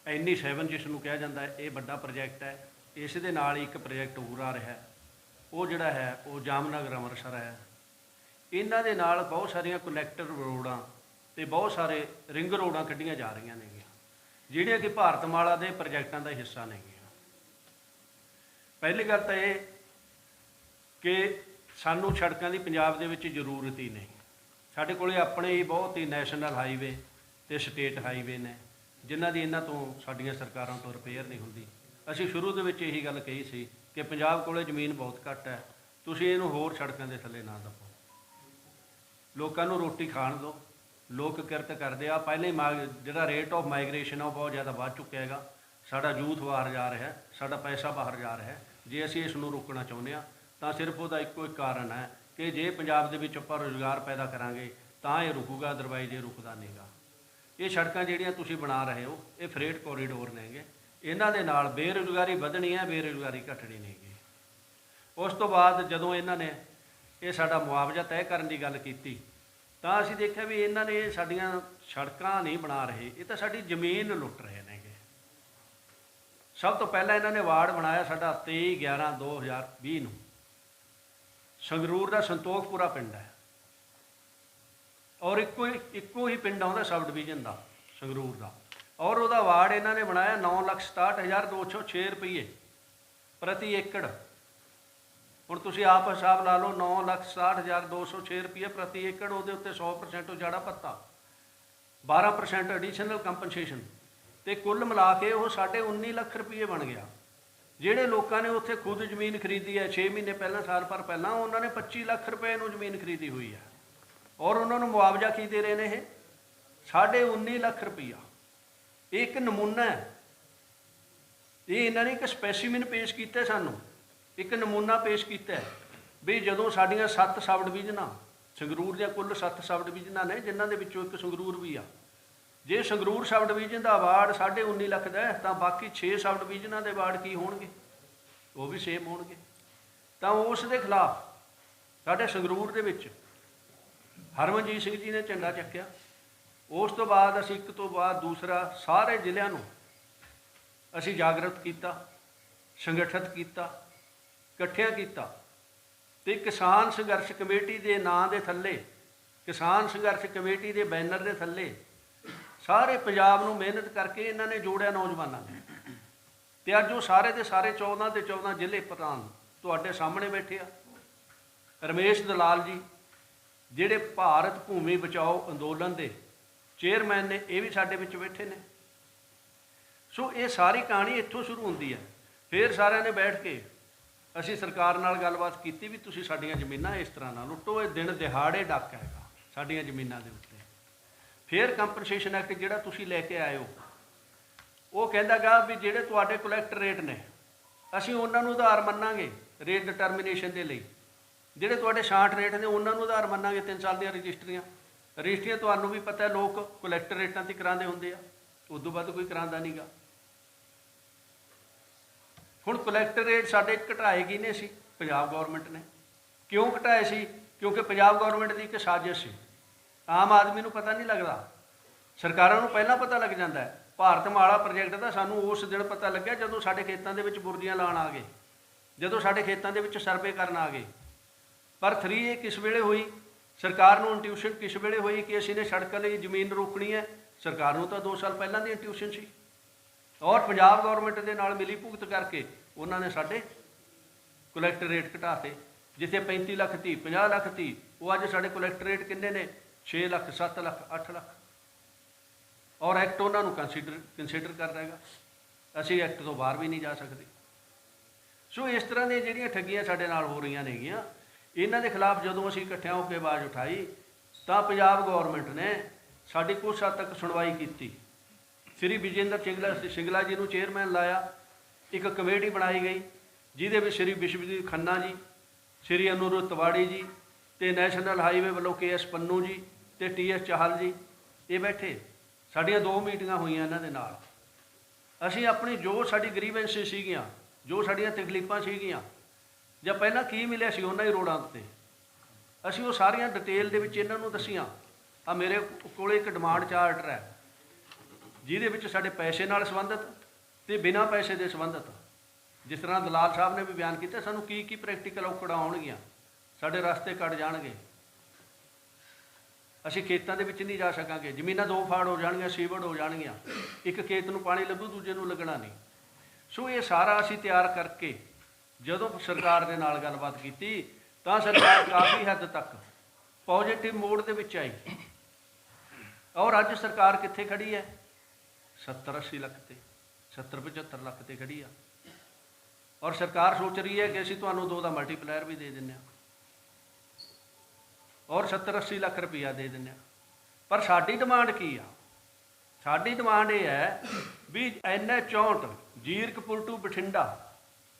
NE7 ਜਿਸ ਨੂੰ ਕਿਹਾ ਜਾਂਦਾ ਹੈ, ਇਹ ਵੱਡਾ ਪ੍ਰੋਜੈਕਟ ਹੈ। ਇਸ ਦੇ ਨਾਲ ਇੱਕ ਪ੍ਰੋਜੈਕਟ ਹੋਰ ਆ ਰਿਹਾ, ਉਹ ਜਿਹੜਾ ਹੈ ਉਹ ਜਾਮਨਗਰ ਅੰਮ੍ਰਿਤਸਰ ਹੈ। ਇਹਨਾਂ ਦੇ ਨਾਲ ਬਹੁਤ ਸਾਰੀਆਂ ਕਨੈਕਟਰ ਰੋਡਾਂ ਤੇ ਬਹੁਤ ਸਾਰੇ ਰਿੰਗ ਰੋਡਾਂ ਕੱਢੀਆਂ ਜਾ ਰਹੀਆਂ ਨੇਗੀਆਂ, ਜਿਹੜੀਆਂ ਕਿ ਭਾਰਤਮਾਲਾ ਦੇ ਪ੍ਰੋਜੈਕਟਾਂ ਦਾ ਹਿੱਸਾ ਨੇਗੀਆਂ। ਪਹਿਲੀ ਗੱਲ ਤਾਂ ਇਹ ਕਿ ਸਾਨੂੰ ਸੜਕਾਂ ਦੀ ਪੰਜਾਬ ਦੇ ਵਿੱਚ ਜ਼ਰੂਰਤ ਹੀ ਨਹੀਂ। ਸਾਡੇ ਕੋਲੇ ਆਪਣੇ ਹੀ ਬਹੁਤ ਹੀ ਨੈਸ਼ਨਲ ਹਾਈਵੇ ਤੇ ਸਟੇਟ ਹਾਈਵੇ ਨੇ, ਜਿਨ੍ਹਾਂ ਦੀ ਇਹਨਾਂ ਤੋਂ ਸਾਡੀਆਂ ਸਰਕਾਰਾਂ ਤੋਂ ਰਿਪੇਅਰ ਨਹੀਂ ਹੁੰਦੀ। ਅਸੀਂ ਸ਼ੁਰੂ ਦੇ ਵਿੱਚ ਇਹੀ ਗੱਲ ਕਹੀ ਸੀ ਕਿ ਪੰਜਾਬ ਕੋਲੇ ਜ਼ਮੀਨ ਬਹੁਤ ਘੱਟ ਹੈ, ਤੁਸੀਂ ਇਹਨੂੰ ਹੋਰ ਸੜਕਾਂ ਦੇ ਥੱਲੇ ਨਾ ਦਬੋ, ਲੋਕਾਂ ਨੂੰ ਰੋਟੀ ਖਾਣ ਦਿਓ। ਲੋਕ ਕਿਰਤ ਕਰਦੇ ਆ। ਪਹਿਲੇ ਜਿਹੜਾ ਰੇਟ ਆਫ ਮਾਈਗ੍ਰੇਸ਼ਨ ਆ ਉਹ ਬਹੁਤ ਜ਼ਿਆਦਾ ਵੱਧ ਚੁੱਕਿਆ ਹੈਗਾ। ਸਾਡਾ ਯੂਥ ਬਾਹਰ ਜਾ ਰਿਹਾ, ਸਾਡਾ ਪੈਸਾ ਬਾਹਰ ਜਾ ਰਿਹਾ। ਜੇ ਅਸੀਂ ਇਸ ਨੂੰ ਰੋਕਣਾ ਚਾਹੁੰਦੇ ਹਾਂ ਤਾਂ ਸਿਰਫ ਉਹਦਾ ਇੱਕੋ ਇੱਕ ਕਾਰਨ ਹੈ ਕਿ ਜੇ ਪੰਜਾਬ ਦੇ ਵਿੱਚ ਆਪਾਂ ਰੁਜ਼ਗਾਰ ਪੈਦਾ ਕਰਾਂਗੇ ਤਾਂ ਇਹ ਰੁਕੂਗਾ, ਅਦਰਵਾਈਜ਼ ਇਹ ਰੁਕਦਾ ਨਹੀਂਗਾ। ਇਹ ਸੜਕਾਂ ਜਿਹੜੀਆਂ ਤੁਸੀਂ ਬਣਾ ਰਹੇ ਹੋ, ਇਹ ਫਰੇਟ ਕੋਰੀਡੋਰ ਨੇਗੇ, ਇਹਨਾਂ ਦੇ ਨਾਲ ਬੇਰੁਜ਼ਗਾਰੀ ਵਧਣੀ ਹੈ, ਬੇਰੁਜ਼ਗਾਰੀ ਘਟਣੀ ਨਹੀਂਗੀ। ਉਸ ਤੋਂ ਬਾਅਦ ਜਦੋਂ ਇਹਨਾਂ ਨੇ ਇਹ ਸਾਡਾ ਮੁਆਵਜ਼ਾ ਤੈਅ ਕਰਨ ਦੀ ਗੱਲ ਕੀਤੀ ਤਾਂ ਅਸੀਂ ਦੇਖਿਆ ਵੀ ਇਹਨਾਂ ਨੇ ਸਾਡੀਆਂ ਸੜਕਾਂ ਨਹੀਂ ਬਣਾ ਰਹੇ, ਇਹ ਤਾਂ ਸਾਡੀ ਜ਼ਮੀਨ ਲੁੱਟ ਰਹੇ ਨੇਗੇ। ਸਭ ਤੋਂ ਪਹਿਲਾਂ ਇਹਨਾਂ ਨੇ ਵਾਰਡ ਬਣਾਇਆ ਸਾਡਾ 23/11/2020 ਨੂੰ, ਸੰਗਰੂਰ ਦਾ ਸੰਤੋਖਪੁਰਾ ਪਿੰਡ ਹੈ, ਔਰ ਇੱਕੋ ਹੀ ਪਿੰਡ ਆਉਂਦਾ ਸਬ ਡਿਵੀਜ਼ਨ ਦਾ ਸੰਗਰੂਰ ਦਾ, ਔਰ ਉਹਦਾ ਵਾਰਡ ਇਹਨਾਂ ਨੇ ਬਣਾਇਆ 9,67,206 ਰੁਪਏ ਪ੍ਰਤੀ ਏਕੜ। ਹੁਣ ਤੁਸੀਂ ਆਪ ਹਿਸਾਬ ਲਾ ਲਓ, 9,67,206 ਰੁਪਏ ਪ੍ਰਤੀ ਏਕੜ, ਉਹਦੇ ਉੱਤੇ 100% ਉਜਾੜਾ ਭੱਤਾ, 12% ਐਡੀਸ਼ਨਲ ਕੰਪਨਸੇਸ਼ਨ, ਤੇ ਕੁੱਲ ਮਿਲਾ ਕੇ ਉਹ 19.5 ਲੱਖ ਰੁਪਏ ਬਣ ਗਿਆ। ਜਿਹੜੇ ਲੋਕਾਂ ਨੇ ਉੱਥੇ ਖੁਦ ਜ਼ਮੀਨ ਖਰੀਦੀ ਹੈ 6 ਮਹੀਨੇ ਪਹਿਲਾਂ, ਸਾਲ ਭਰ ਪਹਿਲਾਂ, ਉਹਨਾਂ ਨੇ 25 ਲੱਖ ਰੁਪਏ ਨੂੰ ਜ਼ਮੀਨ ਖਰੀਦੀ ਹੋਈ ਹੈ, ਔਰ ਉਹਨਾਂ ਨੂੰ ਮੁਆਵਜ਼ਾ ਕੀ ਦੇ ਰਹੇ ਨੇ? ਇਹ 19.5 ਲੱਖ ਰੁਪਈਆ। ਇਹ ਇੱਕ ਨਮੂਨਾ ਹੈ। ਇਹ ਇਹਨਾਂ ਨੇ ਇੱਕ ਸਪੈਸੀਮਨ ਪੇਸ਼ ਕੀਤਾ ਸਾਨੂੰ, ਇੱਕ ਨਮੂਨਾ ਪੇਸ਼ ਕੀਤਾ ਵੀ ਜਦੋਂ ਸਾਡੀਆਂ 7 ਸਬ ਡਿਵੀਜ਼ਨਾਂ, ਸੰਗਰੂਰ ਦੀਆਂ ਕੁੱਲ 7 ਸਬ ਡਿਵੀਜ਼ਨਾਂ ਨੇ, ਜਿਨ੍ਹਾਂ ਦੇ ਵਿੱਚੋਂ ਇੱਕ ਸੰਗਰੂਰ ਵੀ ਆ, ਜੇ ਸੰਗਰੂਰ ਸਬ ਡਿਵੀਜ਼ਨ ਦਾ ਅਵਾਰਡ 19.5 ਲੱਖ ਦਾ ਹੈ ਤਾਂ ਬਾਕੀ 6 ਸਬ ਡਿਵੀਜ਼ਨਾਂ ਦੇ ਅਵਾਰਡ ਕੀ ਹੋਣਗੇ? ਉਹ ਵੀ ਸੇਮ ਹੋਣਗੇ। ਤਾਂ ਉਸ ਦੇ ਖਿਲਾਫ ਸਾਡੇ ਸੰਗਰੂਰ ਦੇ ਵਿੱਚ ਹਰਮਨਜੀਤ ਸਿੰਘ ਜੀ ਨੇ ਝੰਡਾ ਚੱਕਿਆ, ਉਸ ਤੋਂ ਬਾਅਦ ਅਸੀਂ ਇੱਕ ਤੋਂ ਬਾਅਦ ਦੂਸਰਾ ਸਾਰੇ ਜ਼ਿਲ੍ਹਿਆਂ ਨੂੰ ਅਸੀਂ ਜਾਗਰਤ ਕੀਤਾ, ਸੰਗਠਿਤ ਕੀਤਾ, ਇਕੱਠਿਆਂ ਕੀਤਾ ਤੇ ਕਿਸਾਨ ਸੰਘਰਸ਼ ਕਮੇਟੀ ਦੇ ਨਾਂ ਦੇ ਥੱਲੇ, ਕਿਸਾਨ ਸੰਘਰਸ਼ ਕਮੇਟੀ ਦੇ ਬੈਨਰ ਦੇ ਥੱਲੇ ਸਾਰੇ ਪੰਜਾਬ ਨੂੰ ਮਿਹਨਤ ਕਰਕੇ ਇਹਨਾਂ ਨੇ ਜੋੜਿਆ ਨੌਜਵਾਨਾਂ ਨੇ। ਤੇ ਅੱਜ ਉਹ ਸਾਰੇ ਦੇ ਸਾਰੇ 14 ਦੇ 14 ਜ਼ਿਲ੍ਹੇ ਪ੍ਰਧਾਨ ਤੁਹਾਡੇ ਸਾਹਮਣੇ ਬੈਠੇ ਆ। ਰਮੇਸ਼ ਦਲਾਲ ਜੀ ਜਿਹੜੇ ਭਾਰਤ ਭੂਮੀ ਬਚਾਓ ਅੰਦੋਲਨ ਦੇ ਚੇਅਰਮੈਨ ਨੇ, ਇਹ ਵੀ ਸਾਡੇ ਵਿੱਚ ਬੈਠੇ ਨੇ। ਸੋ ਇਹ ਸਾਰੀ ਕਹਾਣੀ ਇੱਥੋਂ ਸ਼ੁਰੂ ਹੁੰਦੀ ਹੈ। ਫਿਰ ਸਾਰਿਆਂ ਨੇ ਬੈਠ ਕੇ ਅਸੀਂ ਸਰਕਾਰ ਨਾਲ ਗੱਲਬਾਤ ਕੀਤੀ ਵੀ ਤੁਸੀਂ ਸਾਡੀਆਂ ਜ਼ਮੀਨਾਂ ਇਸ ਤਰ੍ਹਾਂ ਨਾਲ ਲੁੱਟੋ, ਇਹ ਦਿਨ ਦਿਹਾੜੇ ਡੱਕ ਹੈਗਾ ਸਾਡੀਆਂ ਜ਼ਮੀਨਾਂ ਦੇ ਉੱਤੇ। ਫਿਰ ਕੰਪਨਸੇਸ਼ਨ ਐਕਟ ਜਿਹੜਾ ਤੁਸੀਂ ਲੈ ਕੇ ਆਏ ਹੋ, ਉਹ ਕਹਿੰਦਾ ਗਾ ਵੀ ਜਿਹੜੇ ਤੁਹਾਡੇ ਕਲੈਕਟਰ ਰੇਟ ਨੇ ਅਸੀਂ ਉਹਨਾਂ ਨੂੰ ਉਧਾਰ ਮੰਨਾਂਗੇ ਰੇਟ ਡਿਟਰਮੀਨੇਸ਼ਨ ਦੇ ਲਈ। ਜਿਹੜੇ ਤੁਹਾਡੇ 66 ਰੇਟ ਨੇ ਉਹਨਾਂ ਨੂੰ ਉਧਾਰ ਮੰਨਾਂਗੇ 3 ਸਾਲ ਦੀਆਂ ਰਜਿਸਟਰੀਆਂ ਤੁਹਾਨੂੰ ਵੀ ਪਤਾ ਲੋਕ ਕਲੈਕਟਰ ਰੇਟਾਂ 'ਤੇ ਕਰਾਉਂਦੇ ਹੁੰਦੇ ਆ, ਉਦੋਂ ਵੱਧ ਕੋਈ ਕਰਾਉਂਦਾ ਨਹੀਂ ਗਾ। ਹੁਣ ਕਲੈਕਟਰ ਰੇਟ ਸਾਡੇ ਘਟਾਏ ਕਿਹਨੇ ਸੀ? ਪੰਜਾਬ ਗੌਰਮੈਂਟ ਨੇ। ਕਿਉਂ ਘਟਾਏ ਸੀ? ਕਿਉਂਕਿ ਪੰਜਾਬ ਗੌਰਮੈਂਟ ਦੀ ਇੱਕ ਸਾਜ਼ਿਸ਼ ਸੀ। ਆਮ ਆਦਮੀ ਨੂੰ ਪਤਾ ਨਹੀਂ ਲੱਗਦਾ, ਸਰਕਾਰਾਂ ਨੂੰ ਪਹਿਲਾਂ ਪਤਾ ਲੱਗ ਜਾਂਦਾ ਹੈ। ਭਾਰਤਮਾਲਾ ਪ੍ਰੋਜੈਕਟ ਦਾ ਸਾਨੂੰ ਉਸ ਦਿਨ ਪਤਾ ਲੱਗਿਆ ਜਦੋਂ ਸਾਡੇ ਖੇਤਾਂ ਦੇ ਵਿੱਚ ਬੁਰਜੀਆਂ ਲਾਉਣ ਆ ਗਏ, ਜਦੋਂ ਸਾਡੇ ਖੇਤਾਂ ਦੇ ਵਿੱਚ ਸਰਵੇ ਕਰਨ ਆ ਗਏ। ਪਰ 3A ਕਿਸ ਵੇਲੇ ਹੋਈ? ਸਰਕਾਰ ਨੂੰ ਇੰਟਿਊਸ਼ਨ ਕਿਸ ਵੇਲੇ ਹੋਈ ਕਿ ਅਸੀਂ ਨੇ ਸੜਕ ਲਈ ਜ਼ਮੀਨ ਰੋਕਣੀ ਹੈ? ਸਰਕਾਰ ਨੂੰ ਤਾਂ 2 ਸਾਲ ਪਹਿਲਾਂ ਦੀ ਇੰਟਿਊਸ਼ਨ ਸੀ। ਔਰ ਪੰਜਾਬ ਗੌਰਮੈਂਟ ਦੇ ਨਾਲ ਮਿਲੀ ਭੁਗਤ ਕਰਕੇ ਉਹਨਾਂ ਨੇ ਸਾਡੇ ਕਲੈਕਟਰ ਰੇਟ ਘਟਾਤੇ। ਜਿੱਥੇ 35 ਲੱਖ ਤੀ 50 ਲੱਖ ਤੀ, ਉਹ ਅੱਜ ਸਾਡੇ ਕਲੈਕਟਰ ਰੇਟ ਕਿੰਨੇ ਨੇ? 6 ਲੱਖ 7 ਲੱਖ 8 ਲੱਖ। ਔਰ ਐਕਟ ਉਹਨਾਂ ਨੂੰ ਕੰਸੀਡਰ ਕਰ ਰਹੇਗਾ। ਅਸੀਂ ਐਕਟ ਤੋਂ ਬਾਹਰ ਵੀ ਨਹੀਂ ਜਾ ਸਕਦੇ। ਸੋ ਇਸ ਤਰ੍ਹਾਂ ਦੀਆਂ ਜਿਹੜੀਆਂ ਠੱਗੀਆਂ ਸਾਡੇ ਨਾਲ ਹੋ ਰਹੀਆਂ ਨੇਗੀਆਂ, ਇਹਨਾਂ ਦੇ ਖਿਲਾਫ ਜਦੋਂ ਅਸੀਂ ਇਕੱਠਿਆਂ ਹੋ ਕੇ ਆਵਾਜ਼ ਉਠਾਈ ਤਾਂ ਪੰਜਾਬ ਗੌਰਮੈਂਟ ਨੇ ਸਾਡੀ ਕੁਛ ਹੱਦ ਤੱਕ ਸੁਣਵਾਈ ਕੀਤੀ। ਸ਼੍ਰੀ ਵਿਜੇਂਦਰ ਸਿੰਗਲਾ ਜੀ ਨੂੰ ਚੇਅਰਮੈਨ ਲਾਇਆ, ਇੱਕ ਕਮੇਟੀ ਬਣਾਈ ਗਈ ਜਿਹਦੇ ਵਿੱਚ ਸ਼੍ਰੀ ਵਿਸ਼ਵਜੀਤ ਖੰਨਾ ਜੀ, ਸ਼੍ਰੀ ਅਨੁਰੂਧ ਤਿਵਾੜੀ ਜੀ ਤੇ ਨੈਸ਼ਨਲ ਹਾਈਵੇ ਵੱਲੋਂ KS ਪੰਨੂ ਜੀ ਤੇ TS ਚਾਹਲ ਜੀ ਇਹ ਬੈਠੇ। ਸਾਡੀਆਂ 2 ਮੀਟਿੰਗਾਂ ਹੋਈਆਂ ਇਹਨਾਂ ਦੇ ਨਾਲ। ਅਸੀਂ ਆਪਣੀ ਜੋ ਸਾਡੀ ਗਰੀਵੈਂਸਿਸ ਸੀਗੀਆਂ, ਜੋ ਸਾਡੀਆਂ ਤਕਲੀਫਾਂ ਸੀਗੀਆਂ, ਜਾਂ ਪਹਿਲਾਂ ਕੀ ਮਿਲਿਆ ਸੀ ਉਹਨਾਂ ਹੀ ਰੋਡਾਂ ਉੱਤੇ, ਅਸੀਂ ਉਹ ਸਾਰੀਆਂ ਡਿਟੇਲ ਦੇ ਵਿੱਚ ਇਹਨਾਂ ਨੂੰ ਦੱਸੀਆਂ। ਆ ਮੇਰੇ ਕੋਲ ਇੱਕ ਡਿਮਾਂਡ ਚਾਰਟਰ ਹੈ ਜਿਹਦੇ ਵਿੱਚ ਸਾਡੇ ਪੈਸੇ ਨਾਲ ਸੰਬੰਧਿਤ ਤੇ ਬਿਨਾਂ ਪੈਸੇ ਦੇ ਸੰਬੰਧਿਤ, ਜਿਸ ਤਰ੍ਹਾਂ ਦਲਾਲ ਸਾਹਿਬ ਨੇ ਵੀ ਬਿਆਨ ਕੀਤਾ, ਸਾਨੂੰ ਕੀ ਕੀ ਪ੍ਰੈਕਟੀਕਲ ਔਕੜਾਂ ਆਉਣਗੀਆਂ, ਸਾਡੇ ਰਸਤੇ ਕੱਟ ਜਾਣਗੇ, ਅਸੀਂ ਖੇਤਾਂ ਦੇ ਵਿੱਚ ਨਹੀਂ ਜਾ ਸਕਾਂਗੇ, ਜ਼ਮੀਨਾਂ 2 ਫਾੜ ਹੋ ਜਾਣਗੀਆਂ, ਸੀਵਰਡ ਹੋ ਜਾਣਗੀਆਂ, ਇੱਕ ਖੇਤ ਨੂੰ ਪਾਣੀ ਲੱਗੂ ਦੂਜੇ ਨੂੰ ਲੱਗਣਾ ਨਹੀਂ। ਸੋ ਇਹ ਸਾਰਾ ਅਸੀਂ ਤਿਆਰ ਕਰਕੇ ਜਦੋਂ ਸਰਕਾਰ ਦੇ ਨਾਲ ਗੱਲਬਾਤ ਕੀਤੀ ਤਾਂ ਸਰਕਾਰ ਕਾਫੀ ਹੱਦ ਤੱਕ ਪੋਜ਼ਿਟਿਵ ਮੋਡ ਦੇ ਵਿੱਚ ਆਈ। ਔਰ ਅੱਜ ਸਰਕਾਰ ਕਿੱਥੇ ਖੜੀ ਹੈ? 70-80 ਲੱਖ ਤੇ, 70-75 ਲੱਖ ਤੇ ਖੜੀ ਆ। ਔਰ ਸਰਕਾਰ ਸੋਚ ਰਹੀ ਹੈ ਕਿ ਅਸੀਂ ਤੁਹਾਨੂੰ 2 ਦਾ ਮਲਟੀਪਲਾਇਰ ਵੀ ਦੇ ਦਿੰਦੇ ਹਾਂ ਔਰ 70-80 ਲੱਖ ਰੁਪਈਆ ਦੇ ਦਿੰਦੇ ਹਾਂ। ਪਰ ਸਾਡੀ ਡਿਮਾਂਡ ਕੀ ਆ? ਸਾਡੀ ਡਿਮਾਂਡ ਇਹ ਹੈ ਵੀ NH64 ਜੀਰਕਪੁਰ ਟੂ ਬਠਿੰਡਾ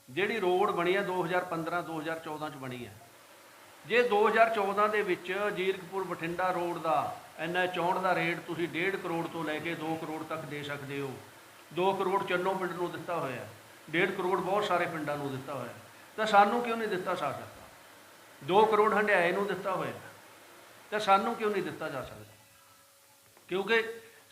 ਜਿਹੜੀ ਰੋਡ ਬਣੀ ਆ 2015-2014 'ਚ ਬਣੀ ਹੈ। ਜੇ 2014 ਦੇ ਵਿੱਚ ਜੀਰਕਪੁਰ ਬਠਿੰਡਾ ਰੋਡ ਦਾ NH64 ਦਾ ਰੇਟ ਤੁਸੀਂ 1.5 ਕਰੋੜ ਤੋਂ ਲੈ ਕੇ 2 ਕਰੋੜ ਤੱਕ ਦੇ ਸਕਦੇ ਹੋ, 2 ਕਰੋੜ ਚੰਨੋ ਪਿੰਡ ਨੂੰ ਦਿੱਤਾ ਹੋਇਆ, 1.5 ਕਰੋੜ ਬਹੁਤ ਸਾਰੇ ਪਿੰਡਾਂ ਨੂੰ ਦਿੱਤਾ ਹੋਇਆ, ਤਾਂ ਸਾਨੂੰ ਕਿਉਂ ਨਹੀਂ ਦਿੱਤਾ ਜਾ ਸਕਦਾ? 2 ਕਰੋੜ ਹੰਡਿਆਏ ਨੂੰ ਦਿੱਤਾ ਹੋਇਆ, ਤਾਂ ਸਾਨੂੰ ਕਿਉਂ ਨਹੀਂ ਦਿੱਤਾ ਜਾ ਸਕਦਾ? ਕਿਉਂਕਿ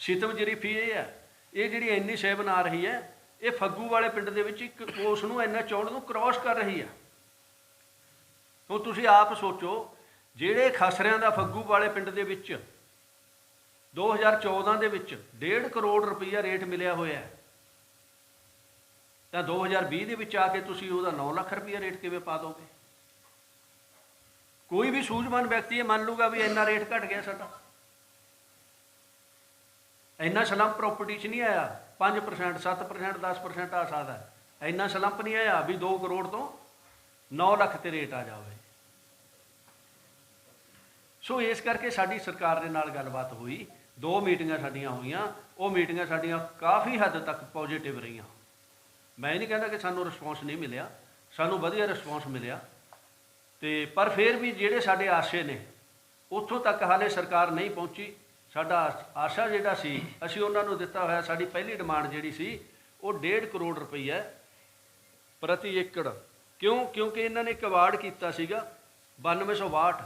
ਸਿਤਮ ਜਰੀਫੀ ਇਹ ਹੈ, ਇਹ ਜਿਹੜੀ ਇੰਨੀ ਸੇਵਨ ਆ ਰਹੀ ਹੈ, ਇਹ ਫੱਗੂ ਵਾਲੇ ਪਿੰਡ ਦੇ ਵਿੱਚ ਇੱਕ ਉਸ ਨੂੰ NH64 ਨੂੰ ਕ੍ਰੋਸ ਕਰ ਰਹੀ ਹੈ। ਹੁਣ ਤੁਸੀਂ ਆਪ ਸੋਚੋ, ਜਿਹੜੇ ਖਸਰਿਆਂ ਦਾ ਫੱਗੂ ਵਾਲੇ ਪਿੰਡ ਦੇ ਵਿੱਚ 2014 ਦੇ ਵਿੱਚ 1.5 ਕਰੋੜ ਰੁਪਈਆ ਰੇਟ ਮਿਲਿਆ ਹੋਇਆ ਹੈ, ਤਾਂ 2020 ਦੇ ਵਿੱਚ ਆ ਕੇ ਤੁਸੀਂ ਉਹਦਾ 9 ਲੱਖ ਰੁਪਈਆ ਰੇਟ ਕਿਵੇਂ ਪਾ ਦੋਗੇ? ਕੋਈ ਵੀ ਸੂਝਵਾਨ ਵਿਅਕਤੀ ਇਹ ਮੰਨ ਲੂਗਾ ਵੀ ਇੰਨਾ ਰੇਟ ਘਟ ਗਿਆ ਸਾਡਾ। ਇੰਨਾ ਸਲੰਪ ਪ੍ਰੋਪਰਟੀ 'ਚ ਨਹੀਂ ਆਇਆ, 5% 7% 10% ਆ ਸਕਦਾ, ਇੰਨਾ ਸਲੰਪ ਨਹੀਂ ਆਇਆ ਵੀ 2 ਕਰੋੜ ਤੋਂ 9 ਲੱਖ ਤੇ ਰੇਟ ਆ ਜਾਵੇ। ਸੋ ਇਸ ਕਰਕੇ ਸਾਡੀ ਸਰਕਾਰ ਦੇ ਨਾਲ ਗੱਲਬਾਤ ਹੋਈ, 2 ਮੀਟਿੰਗਾਂ ਸਾਡੀਆਂ ਹੋਈਆਂ, ਉਹ ਮੀਟਿੰਗਾਂ ਸਾਡੀਆਂ ਕਾਫੀ ਹੱਦ ਤੱਕ ਪੋਜ਼ਿਟਿਵ ਰਹੀਆਂ। ਮੈਂ ਨਹੀਂ ਕਹਿੰਦਾ ਕਿ ਸਾਨੂੰ ਰਿਸਪੌਂਸ ਨਹੀਂ ਮਿਲਿਆ, ਸਾਨੂੰ ਵਧੀਆ ਰਿਸਪੌਂਸ ਮਿਲਿਆ, ਤੇ ਪਰ ਫਿਰ ਵੀ ਜਿਹੜੇ ਸਾਡੇ ਆਸ਼ੇ ਨੇ ਉੱਥੋਂ ਤੱਕ ਹਾਲੇ ਸਰਕਾਰ ਨਹੀਂ ਪਹੁੰਚੀ। ਸਾਡਾ ਆਸ਼ਾ ਜਿਹੜਾ ਸੀ ਅਸੀਂ ਉਹਨਾਂ ਨੂੰ ਦਿੱਤਾ ਹੋਇਆ, ਸਾਡੀ ਪਹਿਲੀ ਡਿਮਾਂਡ ਜਿਹੜੀ ਸੀ ਉਹ 1.5 ਕਰੋੜ ਰੁਪਈਆ ਪ੍ਰਤੀ ਏਕੜ। ਕਿਉਂਕਿ ਇਹਨਾਂ ਨੇ ਇੱਕ ਅਵਾਰਡ ਕੀਤਾ ਸੀਗਾ 9262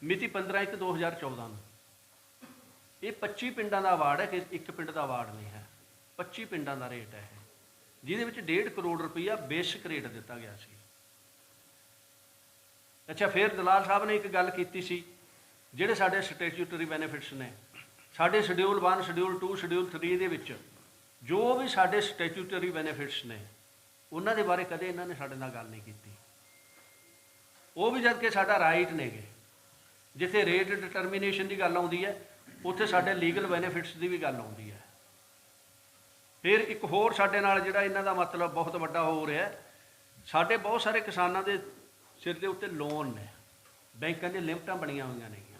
ਮਿਤੀ 15/1/2014 ਨੂੰ। ਇਹ 25 ਪਿੰਡਾਂ ਦਾ ਅਵਾਰਡ ਹੈ ਕਿ ਇੱਕ ਪਿੰਡ ਦਾ ਅਵਾਰਡ ਨਹੀਂ ਹੈ, 25 ਪਿੰਡਾਂ ਦਾ ਰੇਟ ਹੈ ਇਹ, ਜਿਹਦੇ ਵਿੱਚ 1.5 ਕਰੋੜ ਰੁਪਈਆ ਬੇਸਿਕ ਰੇਟ ਦਿੱਤਾ ਗਿਆ ਸੀ। ਅੱਛਾ, ਫਿਰ ਦਲਾਲ ਸਾਹਿਬ ਨੇ ਇੱਕ ਗੱਲ ਕੀਤੀ ਸੀ, ਜਿਹੜੇ ਸਾਡੇ ਸਟੈਚੂਟਰੀ ਬੈਨੀਫਿਟਸ ਨੇ, ਸਾਡੇ ਸ਼ਡਿਊਲ 1, ਸ਼ਡਿਊਲ 2, ਸ਼ਡਿਊਲ 3 ਦੇ ਵਿੱਚ ਜੋ ਵੀ ਸਾਡੇ ਸਟੈਚੂਟਰੀ ਬੈਨੀਫਿਟਸ ਨੇ ਉਹਨਾਂ ਦੇ ਬਾਰੇ ਕਦੇ ਇਹਨਾਂ ਨੇ ਸਾਡੇ ਨਾਲ ਗੱਲ ਨਹੀਂ ਕੀਤੀ। ਉਹ ਵੀ ਜਦ ਕਿ ਸਾਡਾ ਰਾਈਟ ਨੇਗੇ, ਜਿੱਥੇ ਰੇਟ ਡਿਟਰਮੀਨੇਸ਼ਨ ਦੀ ਗੱਲ ਆਉਂਦੀ ਹੈ ਉੱਥੇ ਸਾਡੇ ਲੀਗਲ ਬੈਨੀਫਿਟਸ ਦੀ ਵੀ ਗੱਲ ਆਉਂਦੀ ਹੈ। ਫਿਰ ਇੱਕ ਹੋਰ ਸਾਡੇ ਨਾਲ ਜਿਹੜਾ ਇਹਨਾਂ ਦਾ ਮਤਲਬ ਬਹੁਤ ਵੱਡਾ ਹੋ ਰਿਹਾ, ਸਾਡੇ ਬਹੁਤ ਸਾਰੇ ਕਿਸਾਨਾਂ ਦੇ ਸਿਰ ਦੇ ਉੱਤੇ ਲੋਨ ਨੇ, ਬੈਂਕਾਂ ਦੀਆਂ ਲਿਮਟਾਂ ਬਣੀਆਂ ਹੋਈਆਂ ਨੇਗੀਆਂ।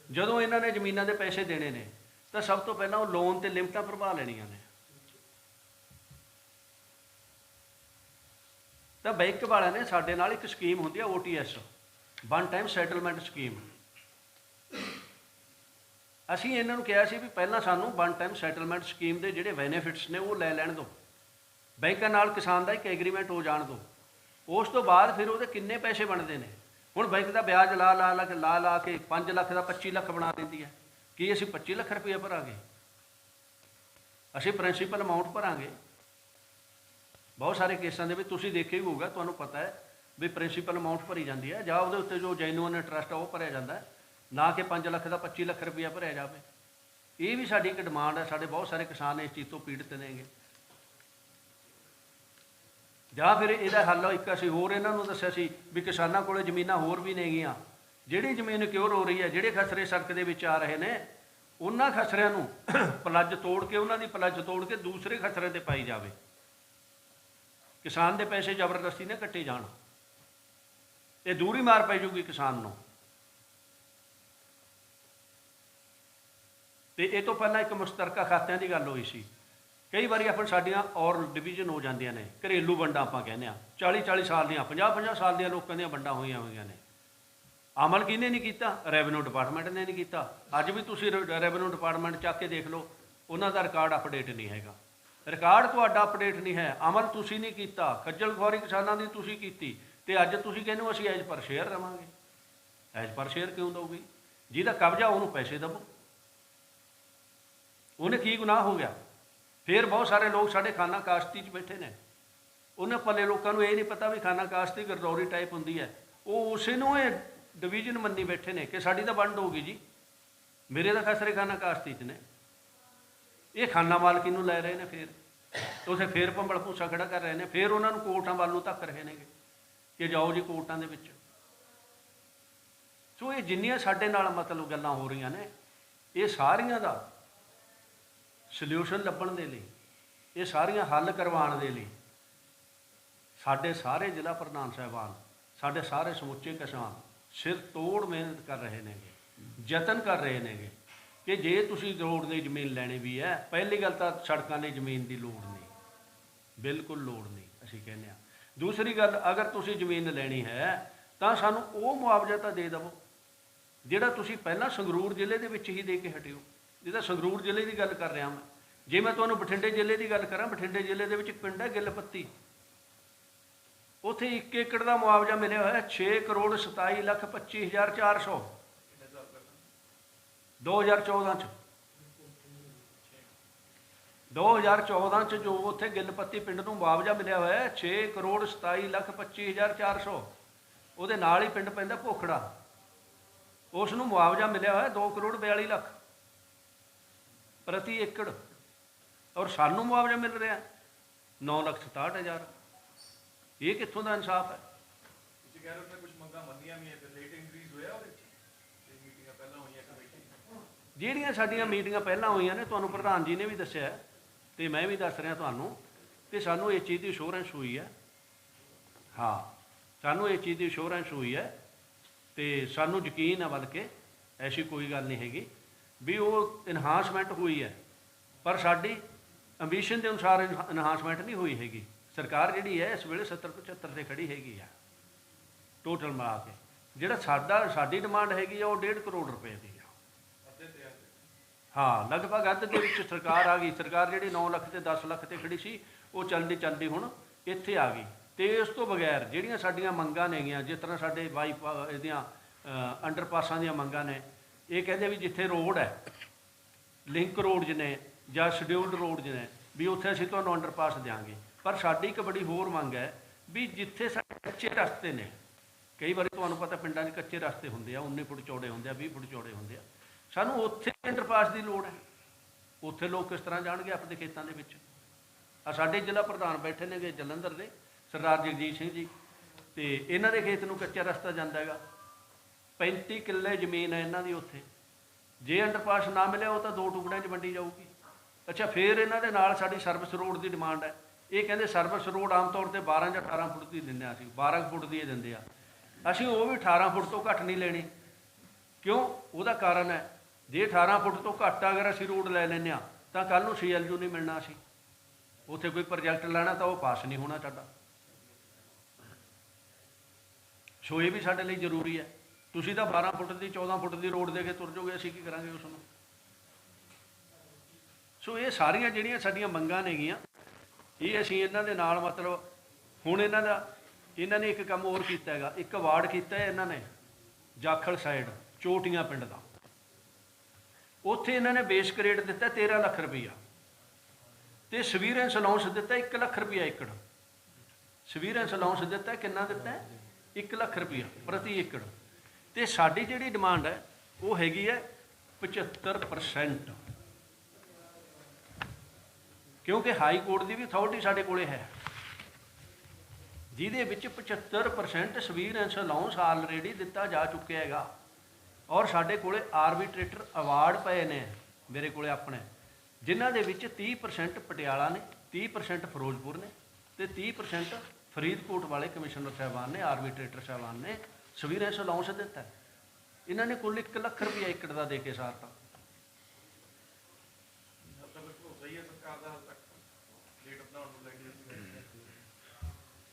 ਜਦੋਂ ਇਹਨਾਂ ਨੇ ਜ਼ਮੀਨਾਂ ਦੇ ਪੈਸੇ ਦੇਣੇ ਨੇ ਤਾਂ ਸਭ ਤੋਂ ਪਹਿਲਾਂ ਉਹ ਲੋਨ ਤੇ ਲਿਮਟਾਂ ਭਰਵਾ ਲੈਣੀਆਂ ਨੇ। ਤਾਂ ਬੈਂਕ ਵਾਲਿਆਂ ਨੇ ਸਾਡੇ ਨਾਲ ਇੱਕ ਸਕੀਮ ਹੁੰਦੀ ਹੈ OTS, one time settlement scheme. ਅਸੀਂ ਇਹਨਾਂ ਨੂੰ ਕਿਹਾ ਸੀ ਵੀ ਪਹਿਲਾਂ ਸਾਨੂੰ ਵਨ ਟਾਈਮ ਸੈਟਲਮੈਂਟ ਸਕੀਮ ਦੇ ਜਿਹੜੇ ਬੈਨੀਫਿਟਸ ਨੇ ਉਹ ਲੈ ਲੈਣ ਦਿਓ, ਬੈਂਕਾਂ ਨਾਲ ਕਿਸਾਨ ਦਾ ਇੱਕ ਐਗਰੀਮੈਂਟ ਹੋ ਜਾਣ ਦਿਓ, ਉਸ ਤੋਂ ਬਾਅਦ ਫਿਰ ਉਹਦੇ ਕਿੰਨੇ ਪੈਸੇ ਬਣਦੇ ਨੇ। ਹੁਣ ਬੈਂਕ ਦਾ ਵਿਆਜ ਲਾ ਕੇ 5 ਲੱਖ ਦਾ 25 ਲੱਖ ਬਣਾ ਦਿੰਦੀ ਹੈ। ਕੀ ਅਸੀਂ 25 ਲੱਖ ਰੁਪਏ ਭਰਾਂਗੇ? ਅਸੀਂ ਪ੍ਰਿੰਸੀਪਲ ਅਮਾਊਂਟ ਭਰਾਂਗੇ। ਬਹੁਤ ਸਾਰੇ ਕੇਸਾਂ ਦੇ ਵਿੱਚ ਤੁਸੀਂ ਦੇਖਿਆ ਹੀ ਹੋਊਗਾ, ਤੁਹਾਨੂੰ ਪਤਾ ਹੈ ਵੀ ਪ੍ਰਿੰਸੀਪਲ ਅਮਾਊਂਟ ਭਰੀ ਜਾਂਦੀ ਹੈ ਜਾਂ ਉਹਦੇ ਉੱਤੇ ਜੋ ਜੈਨੂਅਨ ਇੰਟਰਸਟ ਆ ਉਹ ਭਰਿਆ ਜਾਂਦਾ ਹੈ, ਨਾ ਕਿ 5 ਲੱਖ ਦਾ 25 ਲੱਖ ਰੁਪਇਆ ਭਰਿਆ ਜਾਵੇ। ਇਹ ਵੀ ਸਾਡੀ ਇੱਕ ਡਿਮਾਂਡ ਹੈ। ਸਾਡੇ ਬਹੁਤ ਸਾਰੇ ਕਿਸਾਨ ਇਸ ਚੀਜ਼ ਤੋਂ ਪੀੜਤ ਨੇਗੇ। ਜਾਂ ਫਿਰ ਇਹਦਾ ਹੱਲ ਇੱਕ ਅਸੀਂ ਹੋਰ ਇਹਨਾਂ ਨੂੰ ਦੱਸਿਆ ਸੀ ਵੀ ਕਿਸਾਨਾਂ ਕੋਲ ਜ਼ਮੀਨਾਂ ਹੋਰ ਵੀ ਨੇਗੀਆਂ, ਜਿਹੜੀ ਜ਼ਮੀਨ ਕਿਉਰ ਹੋ ਰਹੀ ਹੈ, ਜਿਹੜੇ ਖਸਰੇ ਸੜਕ ਦੇ ਵਿੱਚ ਆ ਰਹੇ ਨੇ, ਉਹਨਾਂ ਖਸਰਿਆਂ ਨੂੰ ਪਲੱਜ ਤੋੜ ਕੇ, ਉਹਨਾਂ ਦੀ ਪਲੱਜ ਤੋੜ ਕੇ ਦੂਸਰੇ ਖਸਰੇ 'ਤੇ ਪਾਈ ਜਾਵੇ। ਕਿਸਾਨ ਦੇ ਪੈਸੇ ਜ਼ਬਰਦਸਤੀ ਨਾ ਕੱਟੇ ਜਾਣ, ਇਹ ਦੂਰੀ ਮਾਰ ਪੈ ਜੂਗੀ ਕਿਸਾਨ ਨੂੰ। ਤੇ ਇਹ ਤੋਂ ਪਹਿਲਾਂ ਇੱਕ ਮੁਸ਼ਤਰਕਾ ਖਾਤਿਆਂ ਦੀ ਗੱਲ ਹੋਈ ਸੀ। ਕਈ ਵਾਰੀ ਆਪਾਂ ਸਾਡੀਆਂ ਔਰ ਡਿਵੀਜ਼ਨ ਹੋ ਜਾਂਦੀਆਂ ਨੇ, ਘਰੇਲੂ ਵੰਡਾਂ ਆਪਾਂ ਕਹਿੰਦੇ ਹਾਂ, 40-40 ਸਾਲ ਦੀਆਂ, 50-50 ਸਾਲ ਦੀਆਂ ਲੋਕਾਂ ਦੀਆਂ ਵੰਡਾਂ ਹੋਈਆਂ ਨੇ। ਅਮਲ ਕਿਹਨੇ ਨਹੀਂ ਕੀਤਾ? ਰੈਵਨਿਊ ਡਿਪਾਰਟਮੈਂਟ ਨੇ ਨਹੀਂ ਕੀਤਾ। ਅੱਜ ਵੀ ਤੁਸੀਂ ਰੈਵਨਿਊ ਡਿਪਾਰਟਮੈਂਟ ਚੱਕ ਕੇ ਦੇਖ ਲਓ, ਉਹਨਾਂ ਦਾ ਰਿਕਾਰਡ ਅਪਡੇਟ ਨਹੀਂ ਹੈਗਾ। ਰਿਕਾਰਡ ਤੁਹਾਡਾ ਅਪਡੇਟ ਨਹੀਂ ਹੈ, ਅਮਲ ਤੁਸੀਂ ਨਹੀਂ ਕੀਤਾ, ਖੱਜਲ ਖੁਆਰੀ ਕਿਸਾਨਾਂ ਦੀ ਤੁਸੀਂ ਕੀਤੀ, ਤੇ ਅੱਜ ਤੁਸੀਂ ਕਹਿੰਦੇ ਹੋ ਅਸੀਂ ਐਜ਼ ਪਰ ਸ਼ੇਅਰ ਦੇਵਾਂਗੇ। ਐਜ਼ ਪਰ ਸ਼ੇਅਰ ਕਿਉਂ ਦਊਗੀ? ਜਿਹਦਾ ਕਬਜ਼ਾ ਉਹਨੂੰ ਪੈਸੇ ਦੇਵੋ। ਉਹਨੇ ਕੀ ਗੁਨਾਹ ਹੋ ਗਿਆ? ਫਿਰ ਬਹੁਤ ਸਾਰੇ ਲੋਕ ਸਾਡੇ ਖਾਨਾ ਕਾਸ਼ਤੀ 'ਚ ਬੈਠੇ ਨੇ, ਉਹਨੇ ਪੱਲੇ ਲੋਕਾਂ ਨੂੰ ਇਹ ਨਹੀਂ ਪਤਾ ਵੀ ਖਾਨਾ ਕਾਸ਼ਤੀ ਗਰਦੌਰੀ ਟਾਈਪ ਹੁੰਦੀ ਹੈ। ਉਹ ਉਸੇ ਨੂੰ ਇਹ ਡਿਵੀਜ਼ਨ ਮੰਨੀ ਬੈਠੇ ਨੇ ਕਿ ਸਾਡੀ ਤਾਂ ਵੰਡ ਹੋਊਗੀ ਜੀ, ਮੇਰੇ ਤਾਂ ਖਸਰੇ ਖਾਨਾ ਕਾਸ਼ਤੀ 'ਚ ਨੇ। ਇਹ ਖਾਨਾ ਮਾਲਕੀ ਨੂੰ ਲੈ ਰਹੇ ਨੇ, ਫਿਰ ਉੱਥੇ ਫਿਰ ਭੰਬਲ ਭੂਸਾ ਖੜਾ ਕਰ ਰਹੇ ਨੇ, ਫਿਰ ਉਹਨਾਂ ਨੂੰ ਕੋਰਟਾਂ ਵੱਲ ਨੂੰ ਧੱਕ ਰਹੇ ਨੇਗੇ ਕਿ ਜਾਓ ਜੀ ਕੋਰਟਾਂ ਦੇ ਵਿੱਚ। ਸੋ ਇਹ ਜਿੰਨੀਆਂ ਸਾਡੇ ਨਾਲ ਮਤਲਬ ਗੱਲਾਂ ਹੋ ਰਹੀਆਂ ਨੇ, ਇਹ ਸਾਰੀਆਂ ਦਾ ਸਲਿਊਸ਼ਨ ਲੱਭਣ ਦੇ ਲਈ, ਇਹ ਸਾਰੀਆਂ ਹੱਲ ਕਰਵਾਉਣ ਦੇ ਲਈ ਸਾਡੇ ਸਾਰੇ ਜ਼ਿਲ੍ਹਾ ਪ੍ਰਧਾਨ ਸਾਹਿਬਾਨ, ਸਾਡੇ ਸਾਰੇ ਸਮੁੱਚੇ ਕਿਸਾਨ ਸਿਰ ਤੋੜ ਮਿਹਨਤ ਕਰ ਰਹੇ ਨੇਗੇ, ਯਤਨ ਕਰ ਰਹੇ ਨੇਗੇ ਕਿ ਜੇ ਤੁਸੀਂ ਰੋਡ ਦੀ ਜ਼ਮੀਨ ਲੈਣੀ ਵੀ ਹੈ, ਪਹਿਲੀ ਗੱਲ ਤਾਂ ਸੜਕਾਂ ਲਈ ਜ਼ਮੀਨ ਦੀ ਲੋੜ ਨਹੀਂ, ਬਿਲਕੁਲ ਲੋੜ ਨਹੀਂ ਅਸੀਂ ਕਹਿੰਦੇ ਹਾਂ। ਦੂਸਰੀ ਗੱਲ, ਅਗਰ ਤੁਸੀਂ ਜ਼ਮੀਨ ਲੈਣੀ ਹੈ ਤਾਂ ਸਾਨੂੰ ਉਹ ਮੁਆਵਜ਼ਾ ਤਾਂ ਦੇ ਦੇਵੋ ਜਿਹੜਾ ਤੁਸੀਂ ਪਹਿਲਾਂ ਸੰਗਰੂਰ ਜ਼ਿਲ੍ਹੇ ਦੇ ਵਿੱਚ ਹੀ ਦੇ ਕੇ ਹਟਿਓ। ਜਿਹਦਾ ਸੰਗਰੂਰ ਜ਼ਿਲ੍ਹੇ ਦੀ ਗੱਲ ਕਰ ਰਿਹਾ ਮੈਂ। ਜੇ ਮੈਂ ਤੁਹਾਨੂੰ ਬਠਿੰਡੇ ਜ਼ਿਲ੍ਹੇ ਦੀ ਗੱਲ ਕਰਾਂ, ਬਠਿੰਡੇ ਜ਼ਿਲ੍ਹੇ ਦੇ ਵਿੱਚ ਇੱਕ ਪਿੰਡ ਹੈ ਗਿੱਲਪੱਤੀ, ਉੱਥੇ 1 ਏਕੜ ਦਾ ਮੁਆਵਜ਼ਾ ਮਿਲਿਆ ਹੋਇਆ 6,27,25,400 2014 ਚ। 2014 ਚ ਜੋ ਉੱਥੇ ਗਿੱਲਪੱਤੀ ਪਿੰਡ ਨੂੰ ਮੁਆਵਜ਼ਾ ਮਿਲਿਆ ਹੋਇਆ 6,27,25,400। ਉਹਦੇ ਨਾਲ ਹੀ ਪਿੰਡ ਪੈਂਦਾ ਭੋਖੜਾ, ਉਸ ਨੂੰ ਮੁਆਵਜ਼ਾ ਮਿਲਿਆ ਹੋਇਆ 2,42,00,000 ਪ੍ਰਤੀ ਏਕੜ, ਔਰ ਸਾਨੂੰ ਮੁਆਵਜ਼ਾ ਮਿਲ ਰਿਹਾ 9,67,000। ਇਹ ਕਿੱਥੋਂ ਦਾ ਇਨਸਾਫ ਹੈ? ਤੁਸੀਂ ਕਹਿ ਰਹੇ ਹੋ ਕੁਝ ਮੰਗਾਂ ਮੰਨੀਆਂ ਵੀ ਹੈ ਤੇ ਰੇਟ ਇਨਕਰੀਜ਼ ਹੋਇਆ ਉਹਦੇ ਵਿੱਚ? ਮੀਟਿੰਗਾਂ ਪਹਿਲਾਂ ਹੋਈਆਂ ਕਮੇਟੀ, ਜਿਹੜੀਆਂ ਸਾਡੀਆਂ ਮੀਟਿੰਗਾਂ ਪਹਿਲਾਂ ਹੋਈਆਂ ਨੇ, ਤੁਹਾਨੂੰ ਪ੍ਰਧਾਨ ਜੀ ਨੇ ਵੀ ਦੱਸਿਆ ਤੇ ਮੈਂ ਵੀ ਦੱਸ ਰਿਹਾ ਤੁਹਾਨੂੰ, ਤੇ ਸਾਨੂੰ ਇਸ ਚੀਜ਼ ਦੀ ਅਸ਼ੋਰੈਂਸ ਹੋਈ ਹੈ। ਹਾਂ, ਸਾਨੂੰ ਇਸ ਚੀਜ਼ ਦੀ ਅਸ਼ੋਰੈਂਸ ਹੋਈ ਹੈ ਤੇ ਸਾਨੂੰ ਯਕੀਨ ਹੈ, ਬਲਕਿ ਐਸੀ ਕੋਈ ਗੱਲ ਨਹੀਂ ਹੈਗੀ ਵੀ ਉਹ ਇਨਹਾਂਸਮੈਂਟ ਹੋਈ ਹੈ, ਪਰ ਸਾਡੀ ਐਂਬੀਸ਼ਨ ਦੇ ਅਨੁਸਾਰ ਇਨਹਾਂਸਮੈਂਟ ਨਹੀਂ ਹੋਈ ਹੈਗੀ। ਸਰਕਾਰ ਜਿਹੜੀ ਹੈ ਇਸ ਵੇਲੇ 70-75 ਤੇ ਖੜੀ ਹੈਗੀ ਆ ਟੋਟਲ ਮਿਲਾ ਕੇ। ਜਿਹੜਾ ਸਾਡੀ ਡਿਮਾਂਡ ਹੈਗੀ ਆ ਉਹ 1.5 ਕਰੋੜ ਰੁਪਏ ਦੀ ਆ। ਹਾਂ, ਲਗਭਗ ਅੱਧ ਦੇ ਵਿੱਚ ਸਰਕਾਰ ਆ ਗਈ। ਸਰਕਾਰ ਜਿਹੜੀ 9 ਲੱਖ ਤੇ 10 ਲੱਖ ਤੇ ਖੜੀ ਸੀ, ਉਹ ਚੱਲਦੀ ਹੁਣ ਇੱਥੇ ਆ ਗਈ। ਤੇ ਇਸ ਤੋਂ ਬਗੈਰ ਜਿਹੜੀਆਂ ਸਾਡੀਆਂ ਮੰਗਾਂ ਨੇਗੀਆਂ, ਜਿਸ ਤਰ੍ਹਾਂ ਸਾਡੇ ਇਹਦੀਆਂ ਅੰਡਰਪਾਸਾਂ ਦੀਆਂ ਮੰਗਾਂ ਨੇ, ਇਹ ਕਹਿੰਦੇ ਵੀ ਜਿੱਥੇ ਰੋਡ ਹੈ ਲਿੰਕ ਰੋਡਜ਼ ਨੇ ਜਾਂ ਸ਼ਡਿਊਲਡ ਰੋਡਜ਼ ਨੇ ਵੀ ਉੱਥੇ ਅਸੀਂ ਤੁਹਾਨੂੰ ਅੰਡਰਪਾਸ ਦਿਆਂਗੇ। ਪਰ ਸਾਡੀ ਇੱਕ ਬੜੀ ਹੋਰ ਮੰਗ ਹੈ ਵੀ ਜਿੱਥੇ ਸਾਡੇ ਕੱਚੇ ਰਸਤੇ ਨੇ, ਕਈ ਵਾਰੀ ਤੁਹਾਨੂੰ ਪਤਾ ਪਿੰਡਾਂ 'ਚ ਕੱਚੇ ਰਸਤੇ ਹੁੰਦੇ ਆ, 19 ਫੁੱਟ ਚੌੜੇ ਹੁੰਦੇ ਆ, 20 ਫੁੱਟ ਚੌੜੇ ਹੁੰਦੇ ਆ, ਸਾਨੂੰ ਉੱਥੇ ਅੰਡਰਪਾਸ ਦੀ ਲੋੜ ਹੈ। ਉੱਥੇ ਲੋਕ ਕਿਸ ਤਰ੍ਹਾਂ ਜਾਣਗੇ ਆਪਣੇ ਖੇਤਾਂ ਦੇ ਵਿੱਚ? ਆ ਸਾਡੇ ਜ਼ਿਲ੍ਹਾ ਪ੍ਰਧਾਨ ਬੈਠੇ ਨੇਗੇ ਜਲੰਧਰ ਦੇ, ਸਰਦਾਰ ਜਗਜੀਤ ਸਿੰਘ ਜੀ, ਤੇ ਇਹਨਾਂ ਦੇ ਖੇਤ ਨੂੰ ਕੱਚਾ ਰਸਤਾ ਜਾਂਦਾ ਹੈਗਾ। 35 ਕਿੱਲੇ ਜ਼ਮੀਨ ਹੈ ਇਹਨਾਂ ਦੀ ਉੱਥੇ। ਜੇ ਅੰਡਰਪਾਸ ਨਾ ਮਿਲਿਆ ਉਹ ਤਾਂ 2 ਟੁਕੜਿਆਂ 'ਚ ਵੰਡੀ ਜਾਊਗੀ। ਅੱਛਾ, ਫਿਰ ਇਹਨਾਂ ਦੇ ਨਾਲ ਸਾਡੀ ਸਰਵਿਸ ਰੋਡ ਦੀ ਡਿਮਾਂਡ ਹੈ। ਇਹ ਕਹਿੰਦੇ ਸਰਵਿਸ ਰੋਡ ਆਮ ਤੌਰ 'ਤੇ 12 ਜਾਂ 18 ਫੁੱਟ ਦੀ ਦਿੰਦੇ ਹਾਂ, ਅਸੀਂ 12 ਫੁੱਟ ਦੀ ਇਹ ਦਿੰਦੇ ਆ, ਅਸੀਂ ਉਹ ਵੀ 18 ਫੁੱਟ ਤੋਂ ਘੱਟ ਨਹੀਂ ਲੈਣੀ। ਕਿਉਂ? ਉਹਦਾ ਕਾਰਨ ਹੈ, ਜੇ 18 ਫੁੱਟ ਤੋਂ ਘੱਟ ਅਗਰ ਅਸੀਂ ਰੋਡ ਲੈ ਲੈਂਦੇ ਹਾਂ ਤਾਂ ਕੱਲ੍ਹ ਨੂੰ CLU ਨਹੀਂ ਮਿਲਣਾ। ਅਸੀਂ ਉੱਥੇ ਕੋਈ ਪ੍ਰੋਜੈਕਟ ਲੈਣਾ ਤਾਂ ਉਹ ਪਾਸ ਨਹੀਂ ਹੋਣਾ ਸਾਡਾ। ਸੋ ਇਹ ਵੀ ਸਾਡੇ ਲਈ ਜ਼ਰੂਰੀ ਹੈ। ਤੁਸੀਂ ਤਾਂ 12 ਫੁੱਟ ਦੀ 14 ਫੁੱਟ ਦੀ ਰੋਡ ਦੇ ਕੇ ਤੁਰ ਜਾਓਗੇ, ਅਸੀਂ ਕੀ ਕਰਾਂਗੇ ਉਸ ਨੂੰ? ਸੋ ਇਹ ਸਾਰੀਆਂ ਜਿਹੜੀਆਂ ਸਾਡੀਆਂ ਮੰਗਾਂ ਨੇਗੀਆਂ, ਇਹ ਅਸੀਂ ਇਹਨਾਂ ਦੇ ਨਾਲ ਮਤਲਬ ਹੁਣ ਇਹਨਾਂ ਨੇ ਇੱਕ ਕੰਮ ਹੋਰ ਕੀਤਾ ਹੈਗਾ, ਇੱਕ ਅਵਾਰਡ ਕੀਤਾ ਹੈ ਇਹਨਾਂ ਨੇ ਜਾਖਲ ਸਾਈਡ ਚੋਟੀਆਂ ਪਿੰਡ ਦਾ। ਉੱਥੇ ਇਹਨਾਂ ਨੇ ਬੇਸ ਗ੍ਰੇਡ ਦਿੱਤਾ 13 ਲੱਖ ਰੁਪਈਆ ਤੇ ਸਵੀਰੈਂਸ ਅਲਾਊਂਸ ਦਿੱਤਾ 1 ਲੱਖ ਰੁਪਈਆ ਏਕੜ। ਸਵੀਰੈਂਸ ਅਲਾਊਂਸ ਦਿੱਤਾ, ਕਿੰਨਾ ਦਿੱਤਾ? 1 ਲੱਖ ਰੁਪਈਆ ਪ੍ਰਤੀ ਏਕੜ। ਤੇ ਸਾਡੀ ਜਿਹੜੀ ਡਿਮਾਂਡ ਹੈ ਉਹ ਹੈਗੀ ਹੈ 75%, ਕਿਉਂਕਿ ਹਾਈ ਕੋਰਟ ਦੀ ਵੀ ਅਥਾਰਟੀ ਸਾਡੇ ਕੋਲੇ ਹੈ, ਜਿਹਦੇ ਵਿੱਚ 75% ਸਵੀਰੈਂਸ ਅਲਾਊਂਸ ਆਲਰੇਡੀ ਦਿੱਤਾ ਜਾ ਚੁੱਕਿਆ ਹੈਗਾ। ਔਰ ਸਾਡੇ ਕੋਲੇ ਆਰਬੀਟਰੇਟਰ ਅਵਾਰਡ ਪਏ ਨੇ ਮੇਰੇ ਕੋਲੇ ਆਪਣੇ, ਜਿਨ੍ਹਾਂ ਦੇ ਵਿੱਚ 30% ਪਟਿਆਲਾ ਨੇ, 30% ਫਿਰੋਜ਼ਪੁਰ ਨੇ ਤੇ 30% ਫਰੀਦਕੋਟ ਵਾਲੇ ਕਮਿਸ਼ਨਰ ਸਾਹਿਬਾਨ ਨੇ, ਆਰਬੀਟਰੇਟਰ ਸਾਹਿਬਾਨ ਨੇ ਸਵੀਰੈਂਸ ਅਲਾਊਂਸ ਦਿੱਤਾ। ਇਹਨਾਂ ਨੇ ਕੁੱਲ 1 ਲੱਖ ਰੁਪਈਆ ਏਕੜ ਦਾ ਦੇ ਕੇ ਸਾਰਤਾ।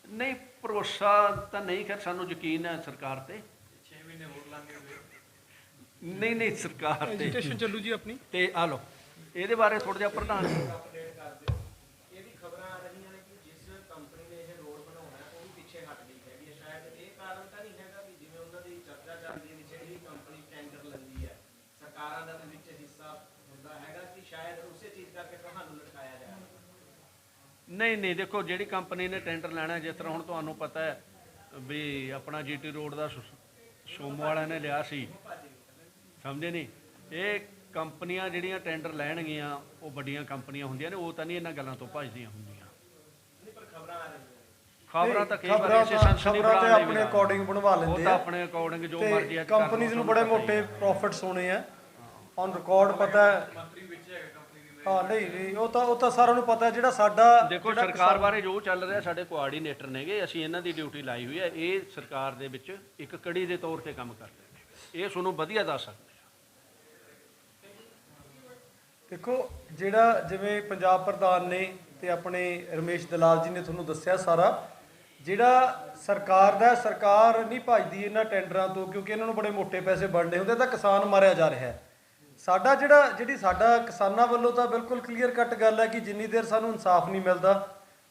ਨਹੀਂ, ਭਰੋਸਾ ਤਾਂ ਨਹੀਂ, ਖੈਰ ਸਾਨੂੰ ਯਕੀਨ ਹੈ ਸਰਕਾਰ ਤੇ। 6 ਮਹੀਨੇ ਹੋਰ ਲਾਂਗੇ ਨਹੀਂ ਸਰਕਾਰ ਤੇ ਐਜੀਟੇਸ਼ਨ ਚੱਲੂ ਜੀ ਆਪਣੀ। ਤੇ ਆ ਲਓ ਇਹਦੇ ਬਾਰੇ ਥੋੜ੍ਹਾ ਜਿਹਾ ਪ੍ਰਧਾਨ ਜੀ। ਅਪਡੇਟ ਕਰ ਦਿਓ। ਇਹ ਵੀ ਖਬਰਾਂ ਆ ਰਹੀਆਂ ਨੇ ਕਿ ਜਿਸ ਕੰਪਨੀ ਨੇ ਇਹ ਰੋਡ ਬਣਾਉਣਾ ਹੈ ਉਹ ਵੀ ਪਿੱਛੇ ਹਟ ਗਈ ਹੈਗੀ ਹੈ। ਸ਼ਾਇਦ ਇਹ ਕਾਰਨ ਤਾਂ ਨਹੀਂ ਹੈਗਾ ਵੀ ਜਿਵੇਂ ਉਹਨਾਂ ਦੀ ਚਰਚਾ ਚੱਲਦੀ ਹੈ ਵੀ ਜਿਹੜੀ ਕੰਪਨੀ ਟੈਂਡਰ ਲੈਂਦੀ ਹੈ, ਸਰਕਾਰਾਂ ਦਾ ਵਿੱਚ ਹਿੱਸਾ ਹੁੰਦਾ ਹੈਗਾ ਕਿ ਸ਼ਾਇਦ ਉਸੇ ਚੀਜ਼ ਕਰਕੇ ਤੁਹਾਨੂੰ ਲਟਕਾਇਆ ਜਾਏ। ਨਹੀਂ ਦੇਖੋ, ਜਿਹੜੀ ਕੰਪਨੀ ਨੇ ਟੈਂਡਰ ਲੈਣਾ, ਜਿਸ ਤਰ੍ਹਾਂ ਹੁਣ ਤੁਹਾਨੂੰ ਪਤਾ ਹੈ ਵੀ ਆਪਣਾ GT ਰੋਡ ਦਾ ਸੋਮੋ ਵਾਲਿਆਂ ਨੇ ਲਿਆ ਸੀ, ਸਮਝੇ ਨਹੀਂ? ਇਹ ਕੰਪਨੀਆਂ ਜਿਹੜੀਆਂ ਟੈਂਡਰ ਲੈਣਗੀਆਂ ਉਹ ਵੱਡੀਆਂ ਕੰਪਨੀਆਂ ਹੁੰਦੀਆਂ ਨੇ, ਉਹ ਤਾਂ ਨਹੀਂ ਇਹਨਾਂ ਗੱਲਾਂ ਤੋਂ ਭੱਜਦੀਆਂ ਹੁੰਦੀਆਂ। ਖਬਰਾਂ ਤਾਂ ਕਈ ਵਾਰ ਇਸੇ ਸੰਸਨੀ ਖਬਰਾਂ ਤੇ ਆਪਣੇ ਅਕੋਰਡਿੰਗ ਬਣਵਾ ਲੈਂਦੇ ਆ, ਉਹ ਤਾਂ ਆਪਣੇ ਅਕੋਰਡਿੰਗ ਜੋ ਮਰਜ਼ੀ ਆ। ਕੰਪਨੀਆਂ ਨੂੰ ਬੜੇ ਮੋਟੇ ਪ੍ਰੋਫਿਟਸ ਹੋਣੇ ਆ ਔਨ ਰਿਕਾਰਡ, ਪਤਾ ਹੈ। ਮੰਤਰੀ ਵਿੱਚ ਹੈਗਾ ਕੰਪਨੀ ਦੀ। ਹਾਂ, ਨਹੀਂ ਉਹ ਤਾਂ ਸਾਰਿਆਂ ਨੂੰ ਪਤਾ। ਜਿਹੜਾ ਸਾਡਾ ਦੇਖੋ ਸਰਕਾਰ ਬਾਰੇ ਜੋ ਚੱਲ ਰਿਹਾ, ਸਾਡੇ ਕੋਆਰਡੀਨੇਟਰ ਨੇਗੇ, ਅਸੀਂ ਇਹਨਾਂ ਦੀ ਡਿਊਟੀ ਲਾਈ ਹੋਈ ਹੈ। ਇਹ ਸਰਕਾਰ ਦੇ ਵਿੱਚ ਇੱਕ ਕੜੀ ਦੇ ਤੌਰ ਤੇ ਕੰਮ ਕਰਦੇ ਨੇ, ਇਹ ਤੁਹਾਨੂੰ ਵਧੀਆ ਦੱਸ ਸਕਦੇ। ਦੇਖੋ, ਜਿਹੜਾ ਜਿਵੇਂ ਪੰਜਾਬ ਪ੍ਰਧਾਨ ਨੇ ਤੇ ਆਪਣੇ ਰਮੇਸ਼ ਦਲਾਲ ਜੀ ਨੇ ਤੁਹਾਨੂੰ ਦੱਸਿਆ ਸਾਰਾ, ਜਿਹੜਾ ਸਰਕਾਰ ਦਾ, ਸਰਕਾਰ ਨਹੀਂ ਭੱਜਦੀ ਇਹਨਾਂ ਟੈਂਡਰਾਂ ਤੋਂ, ਕਿਉਂਕਿ ਇਹਨਾਂ ਨੂੰ ਬੜੇ ਮੋਟੇ ਪੈਸੇ ਬਣਨੇ ਹੁੰਦੇ, ਤਾਂ ਕਿਸਾਨ ਮਾਰਿਆ ਜਾ ਰਿਹਾ ਹੈ। ਸਾਡਾ ਸਾਡਾ ਕਿਸਾਨਾਂ ਵੱਲੋਂ ਤਾਂ ਬਿਲਕੁਲ ਕਲੀਅਰ ਕੱਟ ਗੱਲ ਹੈ ਕਿ ਜਿੰਨੀ ਦੇਰ ਸਾਨੂੰ ਇਨਸਾਫ ਨਹੀਂ ਮਿਲਦਾ,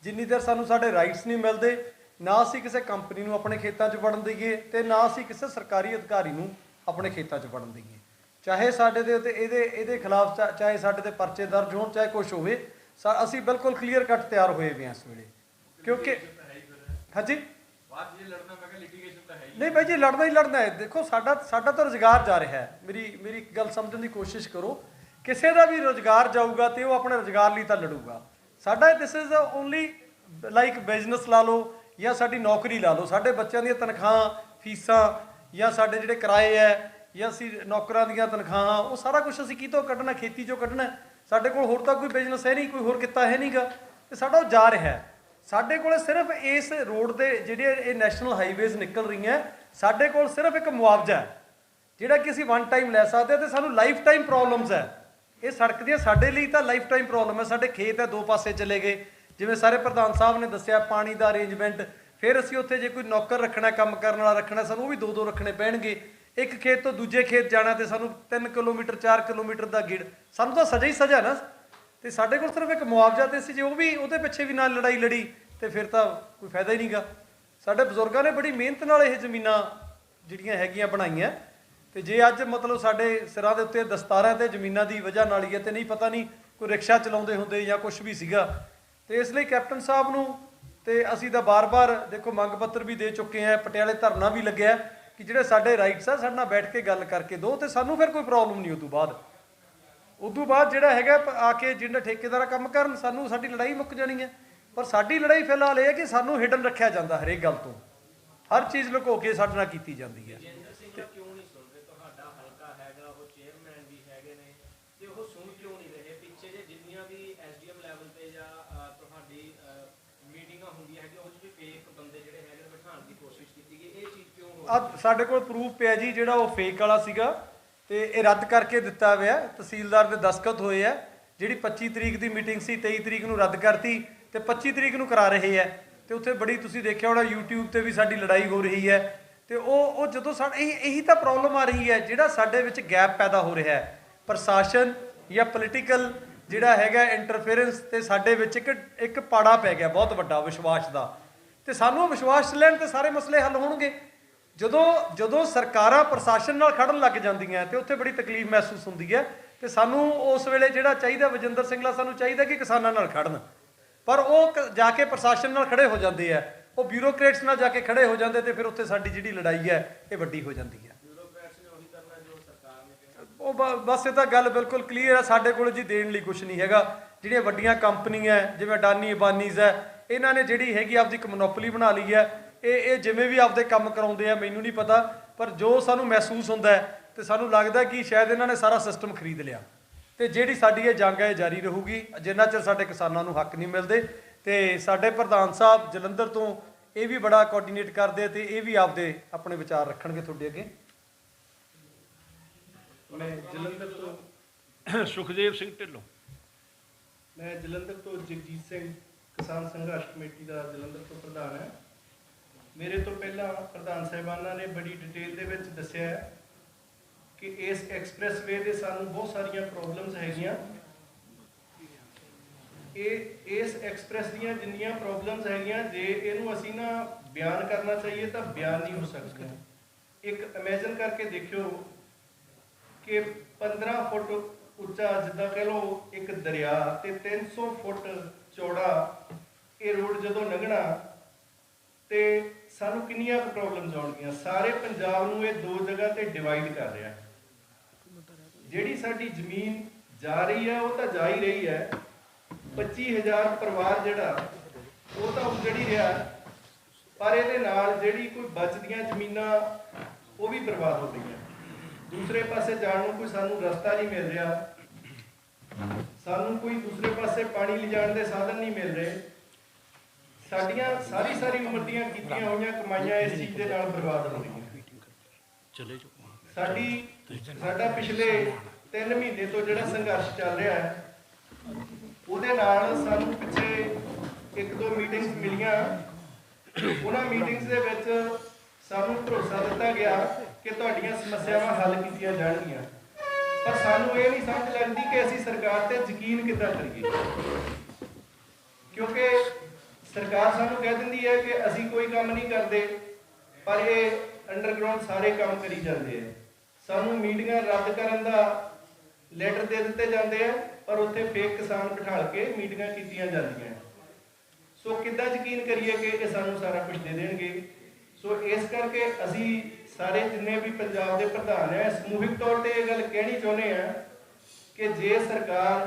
ਜਿੰਨੀ ਦੇਰ ਸਾਨੂੰ ਸਾਡੇ ਰਾਈਟਸ ਨਹੀਂ ਮਿਲਦੇ, ਨਾ ਅਸੀਂ ਕਿਸੇ ਕੰਪਨੀ ਨੂੰ ਆਪਣੇ ਖੇਤਾਂ 'ਚ ਵੜਨ ਦੇਈਏ ਤੇ ਨਾ ਅਸੀਂ ਕਿਸੇ ਸਰਕਾਰੀ ਅਧਿਕਾਰੀ ਨੂੰ ਆਪਣੇ ਖੇਤਾਂ 'ਚ ਵੜਨ ਦੇਈਏ। ਚਾਹੇ ਸਾਡੇ ਦੇ ਉੱਤੇ ਇਹਦੇ ਖਿਲਾਫ ਚਾਹੇ ਸਾਡੇ ਤੇ ਪਰਚੇ ਦਰਜ ਹੋਣ, ਚਾਹੇ ਕੁਛ ਹੋਵੇ, ਅਸੀਂ ਬਿਲਕੁਲ ਕਲੀਅਰ ਕੱਟ ਤਿਆਰ ਹੋਏ ਵੀ ਹਾਂ ਇਸ ਵੇਲੇ। ਕਿਉਂਕਿ ਹਾਂਜੀ ਬਾਅਦ ਜੇ ਲੜਨਾ, ਮੈਂ ਕਿਹਾ ਲਿਟੀਗੇਸ਼ਨ ਤਾਂ ਹੈ ਹੀ ਨਹੀਂ ਭਾਈ ਜੀ, ਲੜਨਾ ਹੀ ਲੜਨਾ ਹੈ। ਦੇਖੋ, ਸਾਡਾ ਤਾਂ ਰੁਜ਼ਗਾਰ ਜਾ ਰਿਹਾ ਹੈ। ਮੇਰੀ ਇੱਕ ਗੱਲ ਸਮਝਣ ਦੀ ਕੋਸ਼ਿਸ਼ ਕਰੋ। ਕਿਸੇ ਦਾ ਵੀ ਰੁਜ਼ਗਾਰ ਜਾਊਗਾ ਤੇ ਉਹ ਆਪਣੇ ਰੁਜ਼ਗਾਰ ਲਈ ਤਾਂ ਲੜੂਗਾ। ਸਾਡਾ this is only like business ਲਾ ਲਓ ਜਾਂ ਸਾਡੀ ਨੌਕਰੀ ਲਾ ਲਓ। ਸਾਡੇ ਬੱਚਿਆਂ ਦੀਆਂ ਤਨਖਾਹਾਂ, ਫੀਸਾਂ ਜਾਂ ਸਾਡੇ ਜਿਹੜੇ ਕਿਰਾਏ ਹੈ ਜਾਂ ਅਸੀਂ ਨੌਕਰਾਂ ਦੀਆਂ ਤਨਖਾਹਾਂ, ਉਹ ਸਾਰਾ ਕੁਝ ਅਸੀਂ ਕਿਤੋਂ ਕੱਢਣਾ? ਖੇਤੀ 'ਚੋਂ ਕੱਢਣਾ। ਸਾਡੇ ਕੋਲ ਹੋਰ ਤਾਂ ਕੋਈ ਬਿਜ਼ਨਸ ਹੈ ਨਹੀਂ, ਕੋਈ ਹੋਰ ਕਿੱਤਾ ਹੈ ਨਹੀਂਗਾ, ਤੇ ਸਾਡਾ ਉਹ ਜਾ ਰਿਹਾ ਹੈ। ਸਾਡੇ ਕੋਲ ਸਿਰਫ ਇਸ ਰੋਡ ਦੇ ਜਿਹੜੇ ਇਹ ਨੈਸ਼ਨਲ ਹਾਈਵੇਜ਼ ਨਿਕਲ ਰਹੀਆਂ, ਸਾਡੇ ਕੋਲ ਸਿਰਫ ਇੱਕ ਮੁਆਵਜ਼ਾ ਹੈ ਜਿਹੜਾ ਕਿ ਅਸੀਂ ਵਨ ਟਾਈਮ ਲੈ ਸਕਦੇ ਹਾਂ, ਤੇ ਸਾਨੂੰ ਲਾਈਫ ਟਾਈਮ ਪ੍ਰੋਬਲਮਸ ਹੈ। ਇਹ ਸੜਕ ਦੀਆਂ ਸਾਡੇ ਲਈ ਤਾਂ ਲਾਈਫ ਟਾਈਮ ਪ੍ਰੋਬਲਮ ਹੈ। ਸਾਡੇ ਖੇਤ ਹੈ, 2 ਪਾਸੇ ਚਲੇ ਗਏ, ਜਿਵੇਂ ਸਾਰੇ ਪ੍ਰਧਾਨ ਸਾਹਿਬ ਨੇ ਦੱਸਿਆ, ਪਾਣੀ ਦਾ ਅਰੇਂਜਮੈਂਟ, ਫਿਰ ਅਸੀਂ ਉੱਥੇ ਜੇ ਕੋਈ ਨੌਕਰ ਰੱਖਣਾ, ਕੰਮ ਕਰਨ ਵਾਲਾ ਰੱਖਣਾ, ਸਾਨੂੰ ਉਹ ਵੀ 2 ਰੱਖਣੇ ਪੈਣਗੇ। ਇੱਕ ਖੇਤ ਤੋਂ ਦੂਜੇ ਖੇਤ ਜਾਣਾ ਤੇ ਸਾਨੂੰ 3 ਕਿਲੋਮੀਟਰ 4 ਕਿਲੋਮੀਟਰ ਦਾ ਗੇੜ, ਸਾਨੂੰ ਤਾਂ ਸਜ਼ਾ ਹੀ ਸਜ਼ਾ ਨਾ। ਤੇ ਸਾਡੇ ਕੋਲ ਸਿਰਫ ਇੱਕ ਮੁਆਵਜ਼ਾ, ਤੇ ਅਸੀਂ ਜੇ ਉਹ ਵੀ ਉਹਦੇ ਪਿੱਛੇ ਵੀ ਨਾਲ ਲੜਾਈ ਲੜੀ ਤੇ ਫਿਰ ਤਾਂ ਕੋਈ ਫਾਇਦਾ ਹੀ ਨਹੀਂਗਾ। ਸਾਡੇ ਬਜ਼ੁਰਗਾਂ ਨੇ ਬੜੀ ਮਿਹਨਤ ਨਾਲ ਇਹ ਜ਼ਮੀਨਾਂ ਜਿਹੜੀਆਂ ਹੈਗੀਆਂ ਬਣਾਈਆਂ, ਤੇ ਜੇ ਅੱਜ ਮਤਲਬ ਸਾਡੇ ਸਿਰਾਂ ਦੇ ਉੱਤੇ ਦਸਤਾਰਾਂ ਤੇ ਜ਼ਮੀਨਾਂ ਦੀ ਵਜ੍ਹਾ ਨਾਲ ਹੀ ਹੈ, ਤੇ ਨਹੀਂ ਪਤਾ ਨਹੀਂ ਕੋਈ ਰਿਕਸ਼ਾ ਚਲਾਉਂਦੇ ਹੁੰਦੇ ਜਾਂ ਕੁਝ ਵੀ ਸੀਗਾ। ਤੇ ਇਸ ਲਈ ਕੈਪਟਨ ਸਾਹਿਬ ਨੂੰ ਤੇ ਅਸੀਂ ਤਾਂ ਬਾਰ-ਬਾਰ ਦੇਖੋ ਮੰਗ ਪੱਤਰ ਵੀ ਦੇ ਚੁੱਕੇ ਹਾਂ, ਪਟਿਆਲੇ ਧਰਨਾ ਵੀ ਲੱਗਿਆ ਕਿ ਜਿਹੜੇ ਸਾਡੇ ਰਾਈਟਸ ਆ ਸਾਡੇ ਨਾਲ ਬੈਠ ਕੇ ਗੱਲ ਕਰਕੇ ਦਿਓ, ਤੇ ਸਾਨੂੰ ਫਿਰ ਕੋਈ ਪ੍ਰੋਬਲਮ ਨਹੀਂ। ਉਦੋਂ ਬਾਅਦ ਜਿਹੜਾ ਹੈਗਾ ਆ ਕੇ ਜਿਹੜਾ ਠੇਕੇਦਾਰ ਕੰਮ ਕਰਨ, ਸਾਨੂੰ ਸਾਡੀ ਲੜਾਈ ਮੁੱਕ ਜਾਣੀ ਹੈ। ਪਰ ਸਾਡੀ ਲੜਾਈ ਫਿਲਹਾਲ ਇਹ ਹੈ ਕਿ ਸਾਨੂੰ ਹਿਡਨ ਰੱਖਿਆ ਜਾਂਦਾ, ਹਰੇਕ ਗੱਲ ਤੋਂ ਹਰ ਚੀਜ਼ ਲੁਕੋ ਕੇ ਸਾਡੇ ਨਾਲ ਕੀਤੀ ਜਾਂਦੀ ਹੈ। ਜਿੰਦਰ ਸਿੰਘ ਦਾ ਕਿਉਂ ਨਹੀਂ ਸੁਣ ਰਹੇ? ਤੁਹਾਡਾ ਹਲਕਾ ਹੈਗਾ, ਉਹ ਚੇਅਰਮੈਨ ਵੀ ਹੈਗੇ ਨੇ, ਤੇ ਉਹ ਸੁਣ ਕਿਉਂ ਨਹੀਂ ਰਹੇ? ਪਿੱਛੇ ਜੇ ਜਿੰਨੀਆਂ ਵੀ ਐਸਡੀਐਮ ਲੈਵਲ ਤੇ ਜਾਂ ਤੁਹਾਡੀ ਮੀਟਿੰਗਾਂ ਹੁੰਦੀਆਂ ਹੈਗੀਆਂ, ਉਹ 'ਚ ਵੀ ਫੇਕ ਬੰਦੇ ਜਿਹੜੇ ਹੈਗੇ ਨੇ ਬਿਠਾਉਣ ਦੀ ਕੋਸ਼ਿਸ਼ ਕੀਤੀ ਗਈ, ਇਹ ਚੀਜ਼ ਕਿਉਂ ਹੋ ਰਹੀ? ਅੱਜ ਸਾਡੇ ਕੋਲ ਪ੍ਰੂਫ ਪਿਆ ਜੀ, ਜਿਹੜਾ ਉਹ ਫੇਕ ਵਾਲਾ ਸੀਗਾ ਤੇ ਇਹ ਰੱਦ ਕਰਕੇ ਦਿੱਤਾ ਹੋਇਆ। ਤਹਿਸੀਲਦਾਰ ਦੇ ਦਸਤਖਤ ਹੋਏ ਆ। ਜਿਹੜੀ 25 ਤਰੀਕ ਦੀ ਮੀਟਿੰਗ ਸੀ 23 ਤਰੀਕ ਨੂੰ ਰੱਦ ਕਰਤੀ ਤੇ 25 ਤਰੀਕ ਨੂੰ ਕਰਾ ਰਹੇ ਹੈ। ਤੇ ਉੱਥੇ ਬੜੀ ਤੁਸੀਂ ਦੇਖਿਆ ਹੋਣਾ YouTube ਤੇ ਵੀ ਸਾਡੀ ਲੜਾਈ ਹੋ ਰਹੀ ਹੈ। ਤੇ ਉਹ ਜਦੋਂ ਇਹੀ ਤਾਂ ਪ੍ਰੋਬਲਮ ਆ ਰਹੀ ਹੈ, ਜਿਹੜਾ ਸਾਡੇ ਵਿੱਚ ਗੈਪ ਪੈਦਾ ਹੋ ਰਿਹਾ ਹੈ ਪ੍ਰਸ਼ਾਸਨ ਜਾਂ ਪੋਲੀਟੀਕਲ ਜਿਹੜਾ ਹੈਗਾ ਇੰਟਰਫੇਰੈਂਸ, ਤੇ ਸਾਡੇ ਵਿੱਚ ਇੱਕ ਪਾੜਾ ਪੈ ਗਿਆ ਬਹੁਤ ਵੱਡਾ ਵਿਸ਼ਵਾਸ ਦਾ। ਤੇ ਸਾਨੂੰ ਵਿਸ਼ਵਾਸ ਲੈਣ ਤੇ ਸਾਰੇ ਮਸਲੇ ਹੱਲ ਹੋਣਗੇ। ਜਦੋਂ ਸਰਕਾਰਾਂ ਪ੍ਰਸ਼ਾਸਨ ਨਾਲ ਖੜਨ ਲੱਗ ਜਾਂਦੀਆਂ ਤੇ ਉੱਥੇ ਬੜੀ ਤਕਲੀਫ ਮਹਿਸੂਸ ਹੁੰਦੀ ਹੈ। ਤੇ ਸਾਨੂੰ ਉਸ ਵੇਲੇ ਜਿਹੜਾ ਚਾਹੀਦਾ, ਵਜਿੰਦਰ ਸਿੰਘਲਾ ਸਾਨੂੰ ਚਾਹੀਦਾ ਕਿ ਕਿਸਾਨਾਂ ਨਾਲ ਖੜਨ, ਪਰ ਉਹ ਜਾ ਕੇ ਪ੍ਰਸ਼ਾਸਨ ਨਾਲ ਖੜੇ ਹੋ ਜਾਂਦੇ ਆ, ਉਹ ਬਿਊਰੋਕਰੇਟਸ ਨਾਲ ਜਾ ਕੇ ਖੜੇ ਹੋ ਜਾਂਦੇ, ਤੇ ਫਿਰ ਉੱਥੇ ਸਾਡੀ ਜਿਹੜੀ ਲੜਾਈ ਹੈ ਇਹ ਵੱਡੀ ਹੋ ਜਾਂਦੀ ਹੈ। ਉਹ ਬਸ ਇਹ ਤਾਂ ਗੱਲ ਬਿਲਕੁਲ ਕਲੀਅਰ ਹੈ। ਸਾਡੇ ਕੋਲ ਜੀ ਦੇਣ ਲਈ ਕੁਝ ਨਹੀਂ ਹੈਗਾ। ਜਿਹੜੀਆਂ ਵੱਡੀਆਂ ਕੰਪਨੀਆਂ ਜਿਵੇਂ ਅਡਾਨੀ ਅਬਾਨੀਜ਼ ਹੈ, ਇਹਨਾਂ ਨੇ ਜਿਹੜੀ ਹੈਗੀ ਆਪਦੀ ਇੱਕ ਮੋਨੋਪੋਲੀ ਬਣਾ ਲਈ ਹੈ। ਇਹ ਜਿਵੇਂ ਵੀ ਆਪਦੇ ਕੰਮ ਕਰਾਉਂਦੇ ਆ, ਮੈਨੂੰ ਨਹੀਂ ਪਤਾ, ਪਰ ਜੋ ਸਾਨੂੰ ਮਹਿਸੂਸ ਹੁੰਦਾ ਹੈ ਤੇ ਸਾਨੂੰ ਲੱਗਦਾ ਕਿ ਸ਼ਾਇਦ ਇਹਨਾਂ ਨੇ ਸਾਰਾ ਸਿਸਟਮ ਖਰੀਦ ਲਿਆ। ਤੇ ਜਿਹੜੀ ਸਾਡੀ ਇਹ ਜੰਗ ਹੈ ਇਹ ਜਾਰੀ ਰਹੂਗੀ ਜਿੰਨਾ ਚਿਰ ਸਾਡੇ ਕਿਸਾਨਾਂ ਨੂੰ ਹੱਕ ਨਹੀਂ ਮਿਲਦੇ। ਤੇ ਸਾਡੇ ਪ੍ਰਧਾਨ ਸਾਹਿਬ ਜਲੰਧਰ ਤੋਂ ਇਹ ਵੀ ਬੜਾ ਕੋਆਰਡੀਨੇਟ ਕਰਦੇ ਤੇ ਇਹ ਵੀ ਆਪਣੇ ਵਿਚਾਰ ਰੱਖਣਗੇ ਤੁਹਾਡੇ ਅੱਗੇ। ਮੈਂ ਜਲੰਧਰ ਤੋਂ ਸੁਖਦੇਵ ਸਿੰਘ ਢਿੱਲੋਂ। ਮੈਂ ਜਲੰਧਰ ਤੋਂ ਜਗਜੀਤ ਸਿੰਘ ਕਿਸਾਨ ਸੰਘਰਸ਼ ਕਮੇਟੀ ਦਾ ਜਲੰਧਰ ਤੋਂ ਪ੍ਰਧਾਨ ਹੈ। ਮੇਰੇ ਤੋਂ ਪਹਿਲਾਂ ਪ੍ਰਧਾਨ ਸਾਹਿਬਾਨਾਂ ਨੇ ਬੜੀ ਡਿਟੇਲ ਦੇ ਵਿੱਚ ਦੱਸਿਆ ਹੈ ਕਿ ਇਸ ਐਕਸਪ੍ਰੈਸਵੇ ਦੇ ਸਾਨੂੰ ਬਹੁਤ ਸਾਰੀਆਂ ਪ੍ਰੋਬਲਮਸ ਹੈਗੀਆਂ। ਇਸ ਐਕਸਪ੍ਰੈਸ ਦੀਆਂ ਜਿੰਨੀਆਂ ਪ੍ਰੋਬਲਮਸ ਹੈਗੀਆਂ, ਜੇ ਇਹਨੂੰ ਅਸੀਂ ਨਾ ਬਿਆਨ ਕਰਨਾ ਚਾਹੀਏ ਤਾਂ ਬਿਆਨ ਨਹੀਂ ਹੋ ਸਕਦਾ। ਇੱਕ ਇਮੇਜਿਨ ਕਰਕੇ ਦੇਖਿਓ ਕਿ 15 ਫੁੱਟ ਉੱਚਾ, ਜਿੱਦਾਂ ਕਹਿ ਲਓ ਇੱਕ ਦਰਿਆ, ਤੇ 300 ਫੁੱਟ ਚੌੜਾ ਇਹ ਰੋਡ ਜਦੋਂ ਲੰਘਣਾ ਤੇ ਸਾਨੂੰ ਕਿੰਨੀਆਂ ਕੁ ਪ੍ਰੋਬਲਮਸ ਆਉਣਗੀਆਂ। ਸਾਰੇ ਪੰਜਾਬ ਨੂੰ ਇਹ ਦੋ ਜਗ੍ਹਾ ਤੇ ਡਿਵਾਈਡ ਕਰ ਰਿਹਾ। ਜਿਹੜੀ ਸਾਡੀ ਜ਼ਮੀਨ ਜਾ ਰਹੀ ਹੈ ਉਹ ਤਾਂ ਜਾ ਹੀ ਰਹੀ ਹੈ। 25,000 ਪਰਿਵਾਰ ਜਿਹੜਾ ਉਹ ਤਾਂ ਉਜੜ ਹੀ ਰਿਹਾ, ਪਰ ਇਹਦੇ ਨਾਲ ਜਿਹੜੀ ਕੋਈ ਬਚਦੀਆਂ ਜ਼ਮੀਨਾਂ ਉਹ ਵੀ ਬਰਬਾਦ ਹੋ ਰਹੀਆਂ। ਦੂਸਰੇ ਪਾਸੇ ਜਾਣ ਨੂੰ ਕੋਈ ਸਾਨੂੰ ਰਸਤਾ ਨਹੀਂ ਮਿਲ ਰਿਹਾ, ਸਾਨੂੰ ਕੋਈ ਦੂਸਰੇ ਪਾਸੇ ਪਾਣੀ ਲਿਜਾਣ ਦੇ ਸਾਧਨ ਨਹੀਂ ਮਿਲ ਰਹੇ। ਸਾਡੀਆਂ ਸਾਰੀ ਉਮਰ ਦੀਆਂ ਕੀਤੀਆਂ ਹੋਈਆਂ ਕਮਾਈਆਂ ਇਸ ਚੀਜ਼ ਦੇ ਨਾਲ ਬਰਬਾਦ ਹੋ ਰਹੀਆਂ। ਸਾਡਾ ਪਿਛਲੇ 3 ਮਹੀਨੇ ਤੋਂ ਜਿਹੜਾ ਸੰਘਰਸ਼ ਚੱਲ ਰਿਹਾ ਹੈ, ਉਹਦੇ ਨਾਲ ਸਾਨੂੰ ਪਿੱਛੇ 1-2 ਮੀਟਿੰਗਸ ਮਿਲੀਆਂ। ਉਹਨਾਂ ਮੀਟਿੰਗਸ ਦੇ ਵਿੱਚ ਸਾਨੂੰ ਭਰੋਸਾ ਦਿੱਤਾ ਗਿਆ ਕਿ ਤੁਹਾਡੀਆਂ ਸਮੱਸਿਆਵਾਂ ਹੱਲ ਕੀਤੀਆਂ ਜਾਣਗੀਆਂ, ਪਰ ਸਾਨੂੰ ਇਹ ਨਹੀਂ ਸਮਝ ਲੱਗਦੀ ਕਿ ਅਸੀਂ ਸਰਕਾਰ ਤੇ ਯਕੀਨ ਕਿੱਦਾਂ ਕਰੀਏ। ਕਿਉਂਕਿ ਸਰਕਾਰ ਸਾਨੂੰ ਕਹਿ ਦਿੰਦੀ ਹੈ ਕਿ ਅਸੀਂ ਕੋਈ ਕੰਮ ਨਹੀਂ ਕਰਦੇ, ਪਰ ਇਹ ਅੰਡਰਗਰਾਉਂਡ ਸਾਰੇ ਕੰਮ ਕਰੀ ਜਾਂਦੇ ਆ। ਸਾਨੂੰ ਮੀਟਿੰਗਾਂ ਰੱਦ ਕਰਨ ਦਾ ਲੈਟਰ ਦੇ ਦਿੱਤੇ ਜਾਂਦੇ ਆ, ਪਰ ਉੱਥੇ ਫੇਕ ਕਿਸਾਨ ਬਿਠਾਲ ਕੇ ਮੀਟਿੰਗਾਂ ਕੀਤੀਆਂ ਜਾਂਦੀਆਂ। ਸੋ ਕਿੱਦਾਂ ਯਕੀਨ ਕਰੀਏ ਕਿ ਇਹ ਸਾਨੂੰ ਸਾਰਾ ਕੁਝ ਦੇ ਦੇਣਗੇ। ਸੋ ਇਸ ਕਰਕੇ ਅਸੀਂ ਸਾਰੇ ਜਿੰਨੇ ਵੀ ਪੰਜਾਬ ਦੇ ਪ੍ਰਧਾਨ ਹੈ, ਸਮੂਹਿਕ ਤੌਰ ਤੇ ਇਹ ਗੱਲ ਕਹਿਣੀ ਚਾਹੁੰਦੇ ਆ ਕਿ ਜੇ ਸਰਕਾਰ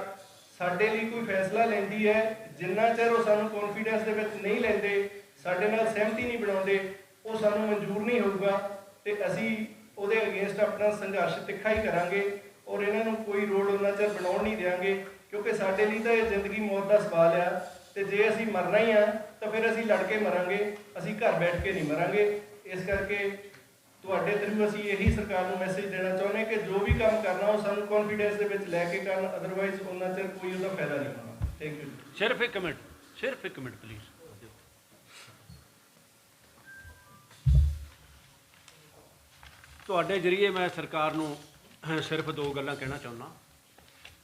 ਸਾਡੇ ਲਈ ਕੋਈ ਫੈਸਲਾ ਲੈਂਦੀ ਹੈ, ਜਿੰਨਾ ਚਿਰ ਉਹ ਸਾਨੂੰ ਕੌਨਫੀਡੈਂਸ ਦੇ ਵਿੱਚ ਨਹੀਂ ਲੈਂਦੇ, ਸਾਡੇ ਨਾਲ ਸਹਿਮਤੀ ਨਹੀਂ ਬਣਾਉਂਦੇ, ਉਹ ਸਾਨੂੰ ਮਨਜ਼ੂਰ ਨਹੀਂ ਹੋਊਗਾ ਤੇ ਅਸੀਂ ਉਹਦੇ ਅਗੇਂਸਟ ਆਪਣਾ ਸੰਘਰਸ਼ ਤਿੱਖਾ ਹੀ ਕਰਾਂਗੇ ਔਰ ਇਹਨਾਂ ਨੂੰ ਕੋਈ ਰੋਡ ਉਹਨਾਂ ਚਿਰ ਬਣਾਉਣ ਨਹੀਂ ਦੇਵਾਂਗੇ। ਕਿਉਂਕਿ ਸਾਡੇ ਲਈ ਤਾਂ ਇਹ ਜ਼ਿੰਦਗੀ ਮੌਤ ਦਾ ਸਵਾਲ ਆ, ਤੇ ਜੇ ਅਸੀਂ ਮਰਨਾ ਹੀ ਆ ਤਾਂ ਫਿਰ ਅਸੀਂ ਲੜ ਕੇ ਮਰਾਂਗੇ, ਅਸੀਂ ਘਰ ਬੈਠ ਕੇ ਨਹੀਂ ਮਰਾਂਗੇ। ਇਸ ਕਰਕੇ ਤੁਹਾਡੇ ਥਰੂ ਅਸੀਂ ਇਹੀ ਸਰਕਾਰ ਨੂੰ ਮੈਸੇਜ ਦੇਣਾ ਚਾਹੁੰਦੇ ਕਿ ਜੋ ਵੀ ਕੰਮ ਕਰਨਾ ਉਹ ਸਾਨੂੰ ਕੌਨਫੀਡੈਂਸ ਦੇ ਵਿੱਚ ਲੈ ਕੇ ਕਰਨ, ਅਦਰਵਾਈਜ਼ ਉਹਨਾਂ ਚਿਰ ਕੋਈ ਉਹਦਾ ਫਾਇਦਾ ਨਹੀਂ ਹੋਣਾ। Thank you. ਸਿਰਫ ਇੱਕ ਮਿੰਟ ਪਲੀਜ਼। ਤੁਹਾਡੇ ਜਰੀਏ ਮੈਂ ਸਰਕਾਰ ਨੂੰ ਸਿਰਫ 2 ਗੱਲਾਂ ਕਹਿਣਾ ਚਾਹੁੰਦਾ।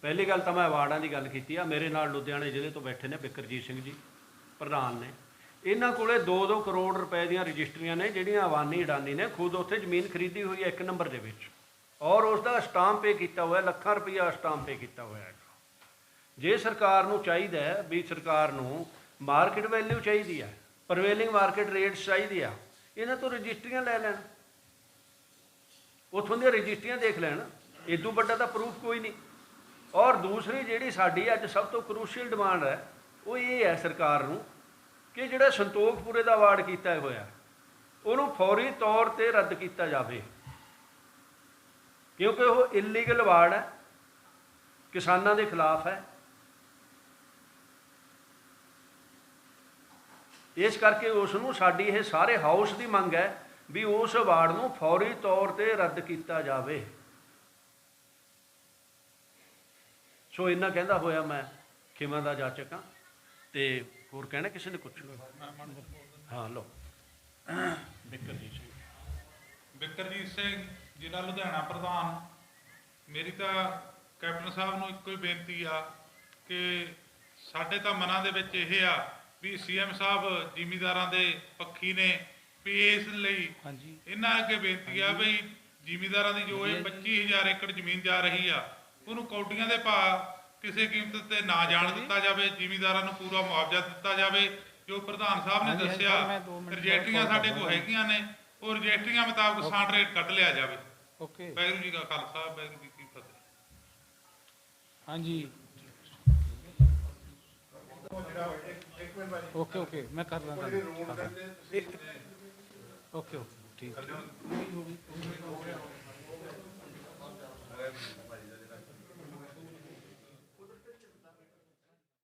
ਪਹਿਲੀ ਗੱਲ ਤਾਂ ਮੈਂ ਅਵਾਰਡਾਂ ਦੀ ਗੱਲ ਕੀਤੀ ਆ। ਮੇਰੇ ਨਾਲ ਲੁਧਿਆਣੇ ਜ਼ਿਲ੍ਹੇ ਤੋਂ ਬੈਠੇ ਨੇ ਬਿਕਰਜੀਤ ਸਿੰਘ ਜੀ, ਪ੍ਰਧਾਨ ਨੇ। ਇਹਨਾਂ ਕੋਲੇ 2-2 ਕਰੋੜ ਰੁਪਏ ਦੀਆਂ ਰਜਿਸਟਰੀਆਂ ਨੇ, ਜਿਹੜੀਆਂ ਅਬਾਨੀ ਅਡਾਨੀ ਨੇ ਖੁਦ ਉੱਥੇ ਜ਼ਮੀਨ ਖਰੀਦੀ ਹੋਈ ਹੈ 1 ਨੰਬਰ ਦੇ ਵਿੱਚ। ਔਰ ਉਸ ਦਾ ਸਟਾਂਪ ਪੇ ਕੀਤਾ ਹੋਇਆ, ਲੱਖਾਂ ਰੁਪਈਆ ਸਟਾਂਪ ਪੇ ਕੀਤਾ ਹੋਇਆ ਹੈ। ਜੇ ਸਰਕਾਰ ਨੂੰ ਚਾਹੀਦਾ ਹੈ ਵੀ ਸਰਕਾਰ ਨੂੰ ਮਾਰਕੀਟ ਵੈਲਿਊ ਚਾਹੀਦੀ ਹੈ, ਪ੍ਰਵੇਲਿੰਗ ਮਾਰਕੀਟ ਰੇਟਸ ਚਾਹੀਦੀ ਆ, ਇਹਨਾਂ ਤੋਂ ਰਜਿਸਟਰੀਆਂ ਲੈ ਲੈਣ, ਉੱਥੋਂ ਦੀਆਂ ਰਜਿਸਟਰੀਆਂ ਦੇਖ ਲੈਣ, ਇਦੋਂ ਵੱਡਾ ਤਾਂ ਪ੍ਰੂਫ ਕੋਈ ਨਹੀਂ। ਔਰ ਦੂਸਰੀ ਜਿਹੜੀ ਸਾਡੀ ਅੱਜ ਸਭ ਤੋਂ ਕਰੂਸ਼ੀਅਲ ਡਿਮਾਂਡ ਹੈ ਉਹ ਇਹ ਹੈ ਸਰਕਾਰ ਨੂੰ ਕਿ ਜਿਹੜਾ ਸੰਤੋਖਪੁਰੇ ਦਾ ਅਵਾਰਡ ਕੀਤਾ ਹੋਇਆ ਉਹਨੂੰ ਫੌਰੀ ਤੌਰ 'ਤੇ ਰੱਦ ਕੀਤਾ ਜਾਵੇ, ਕਿਉਂਕਿ ਉਹ ਇਲੀਗਲ ਅਵਾਰਡ ਹੈ, ਕਿਸਾਨਾਂ ਦੇ ਖਿਲਾਫ ਹੈ। ਇਸ ਕਰਕੇ ਉਸ ਨੂੰ, ਸਾਡੀ ਇਹ ਸਾਰੇ ਹਾਊਸ ਦੀ ਮੰਗ ਹੈ ਵੀ ਉਸ ਅਵਾਰਡ ਨੂੰ ਫੌਰੀ ਤੌਰ 'ਤੇ ਰੱਦ ਕੀਤਾ ਜਾਵੇ। ਸੋ ਇੰਨਾ ਕਹਿੰਦਾ ਹੋਇਆ ਮੈਂ ਖਿਮਾ ਦਾ ਜਾਚਕ ਹਾਂ। ਤੇ ਹੋਰ ਕਹਿਣਾ ਕਿਸੇ ਨੇ ਕੁਛ? ਹਾਂ ਲਓ। ਬਿਕਰਜੀਤ ਸਿੰਘ, ਜ਼ਿਲ੍ਹਾ ਲੁਧਿਆਣਾ ਪ੍ਰਧਾਨ। ਮੇਰੀ ਤਾਂ ਕੈਪਟਨ ਸਾਹਿਬ ਨੂੰ ਇੱਕੋ ਹੀ ਬੇਨਤੀ ਆ ਕਿ ਸਾਡੇ ਤਾਂ ਮਨਾਂ ਦੇ ਵਿੱਚ ਇਹ ਆ ਵੀ ਸੀਐਮ ਸਾਹਿਬ ਜ਼ਿਮੀਂਦਾਰਾਂ ਦੇ ਪੱਖੀ ਨੇ, ਵੀ ਇਸ ਲਈ ਇਹਨਾਂ ਅੱਗੇ ਬੇਨਤੀ ਆ ਵੀ ਜ਼ਿਮੀਂਦਾਰਾਂ ਦੀ ਜੋ ਇਹ 25,000 ਏਕੜ ਜ਼ਮੀਨ ਜਾ ਰਹੀ ਆ ਉਹਨੂੰ ਕੌਡੀਆਂ ਦੇ ਭਾਅ ਕਿਸੇ ਕੀਮਤ ਤੇ ਨਾ ਜਾਣ ਦਿੱਤਾ ਜਾਵੇ, ਜ਼ਿਮੀਂਦਾਰਾਂ ਨੂੰ ਪੂਰਾ ਮੁਆਵਜ਼ਾ ਦਿੱਤਾ ਜਾਵੇ। ਜੋ ਪ੍ਰਧਾਨ ਸਾਹਿਬ ਨੇ ਦੱਸਿਆ ਰਜਿਸਟਰੀਆਂ ਸਾਡੇ ਕੋਲ ਹੈਗੀਆਂ ਨੇ, ਉਹ ਰਜਿਸਟਰੀਆਂ ਮੁਤਾਬਕ ਸਾਂਡ ਰੇਟ ਕੱਢ ਲਿਆ ਜਾਵੇ। ਵਾਹਿਗੁਰੂ ਜੀ ਕਾ ਖਾਲਸਾ, ਵਾਹਿਗੁਰੂ ਜੀ ਕੀ ਫਤਿਹ। ਹਾਂਜੀ ਓਕੇ ਓਕੇ, ਮੈਂ ਕਰ ਲਾਂ। ਓਕੇ ਓਕੇ ਠੀਕ।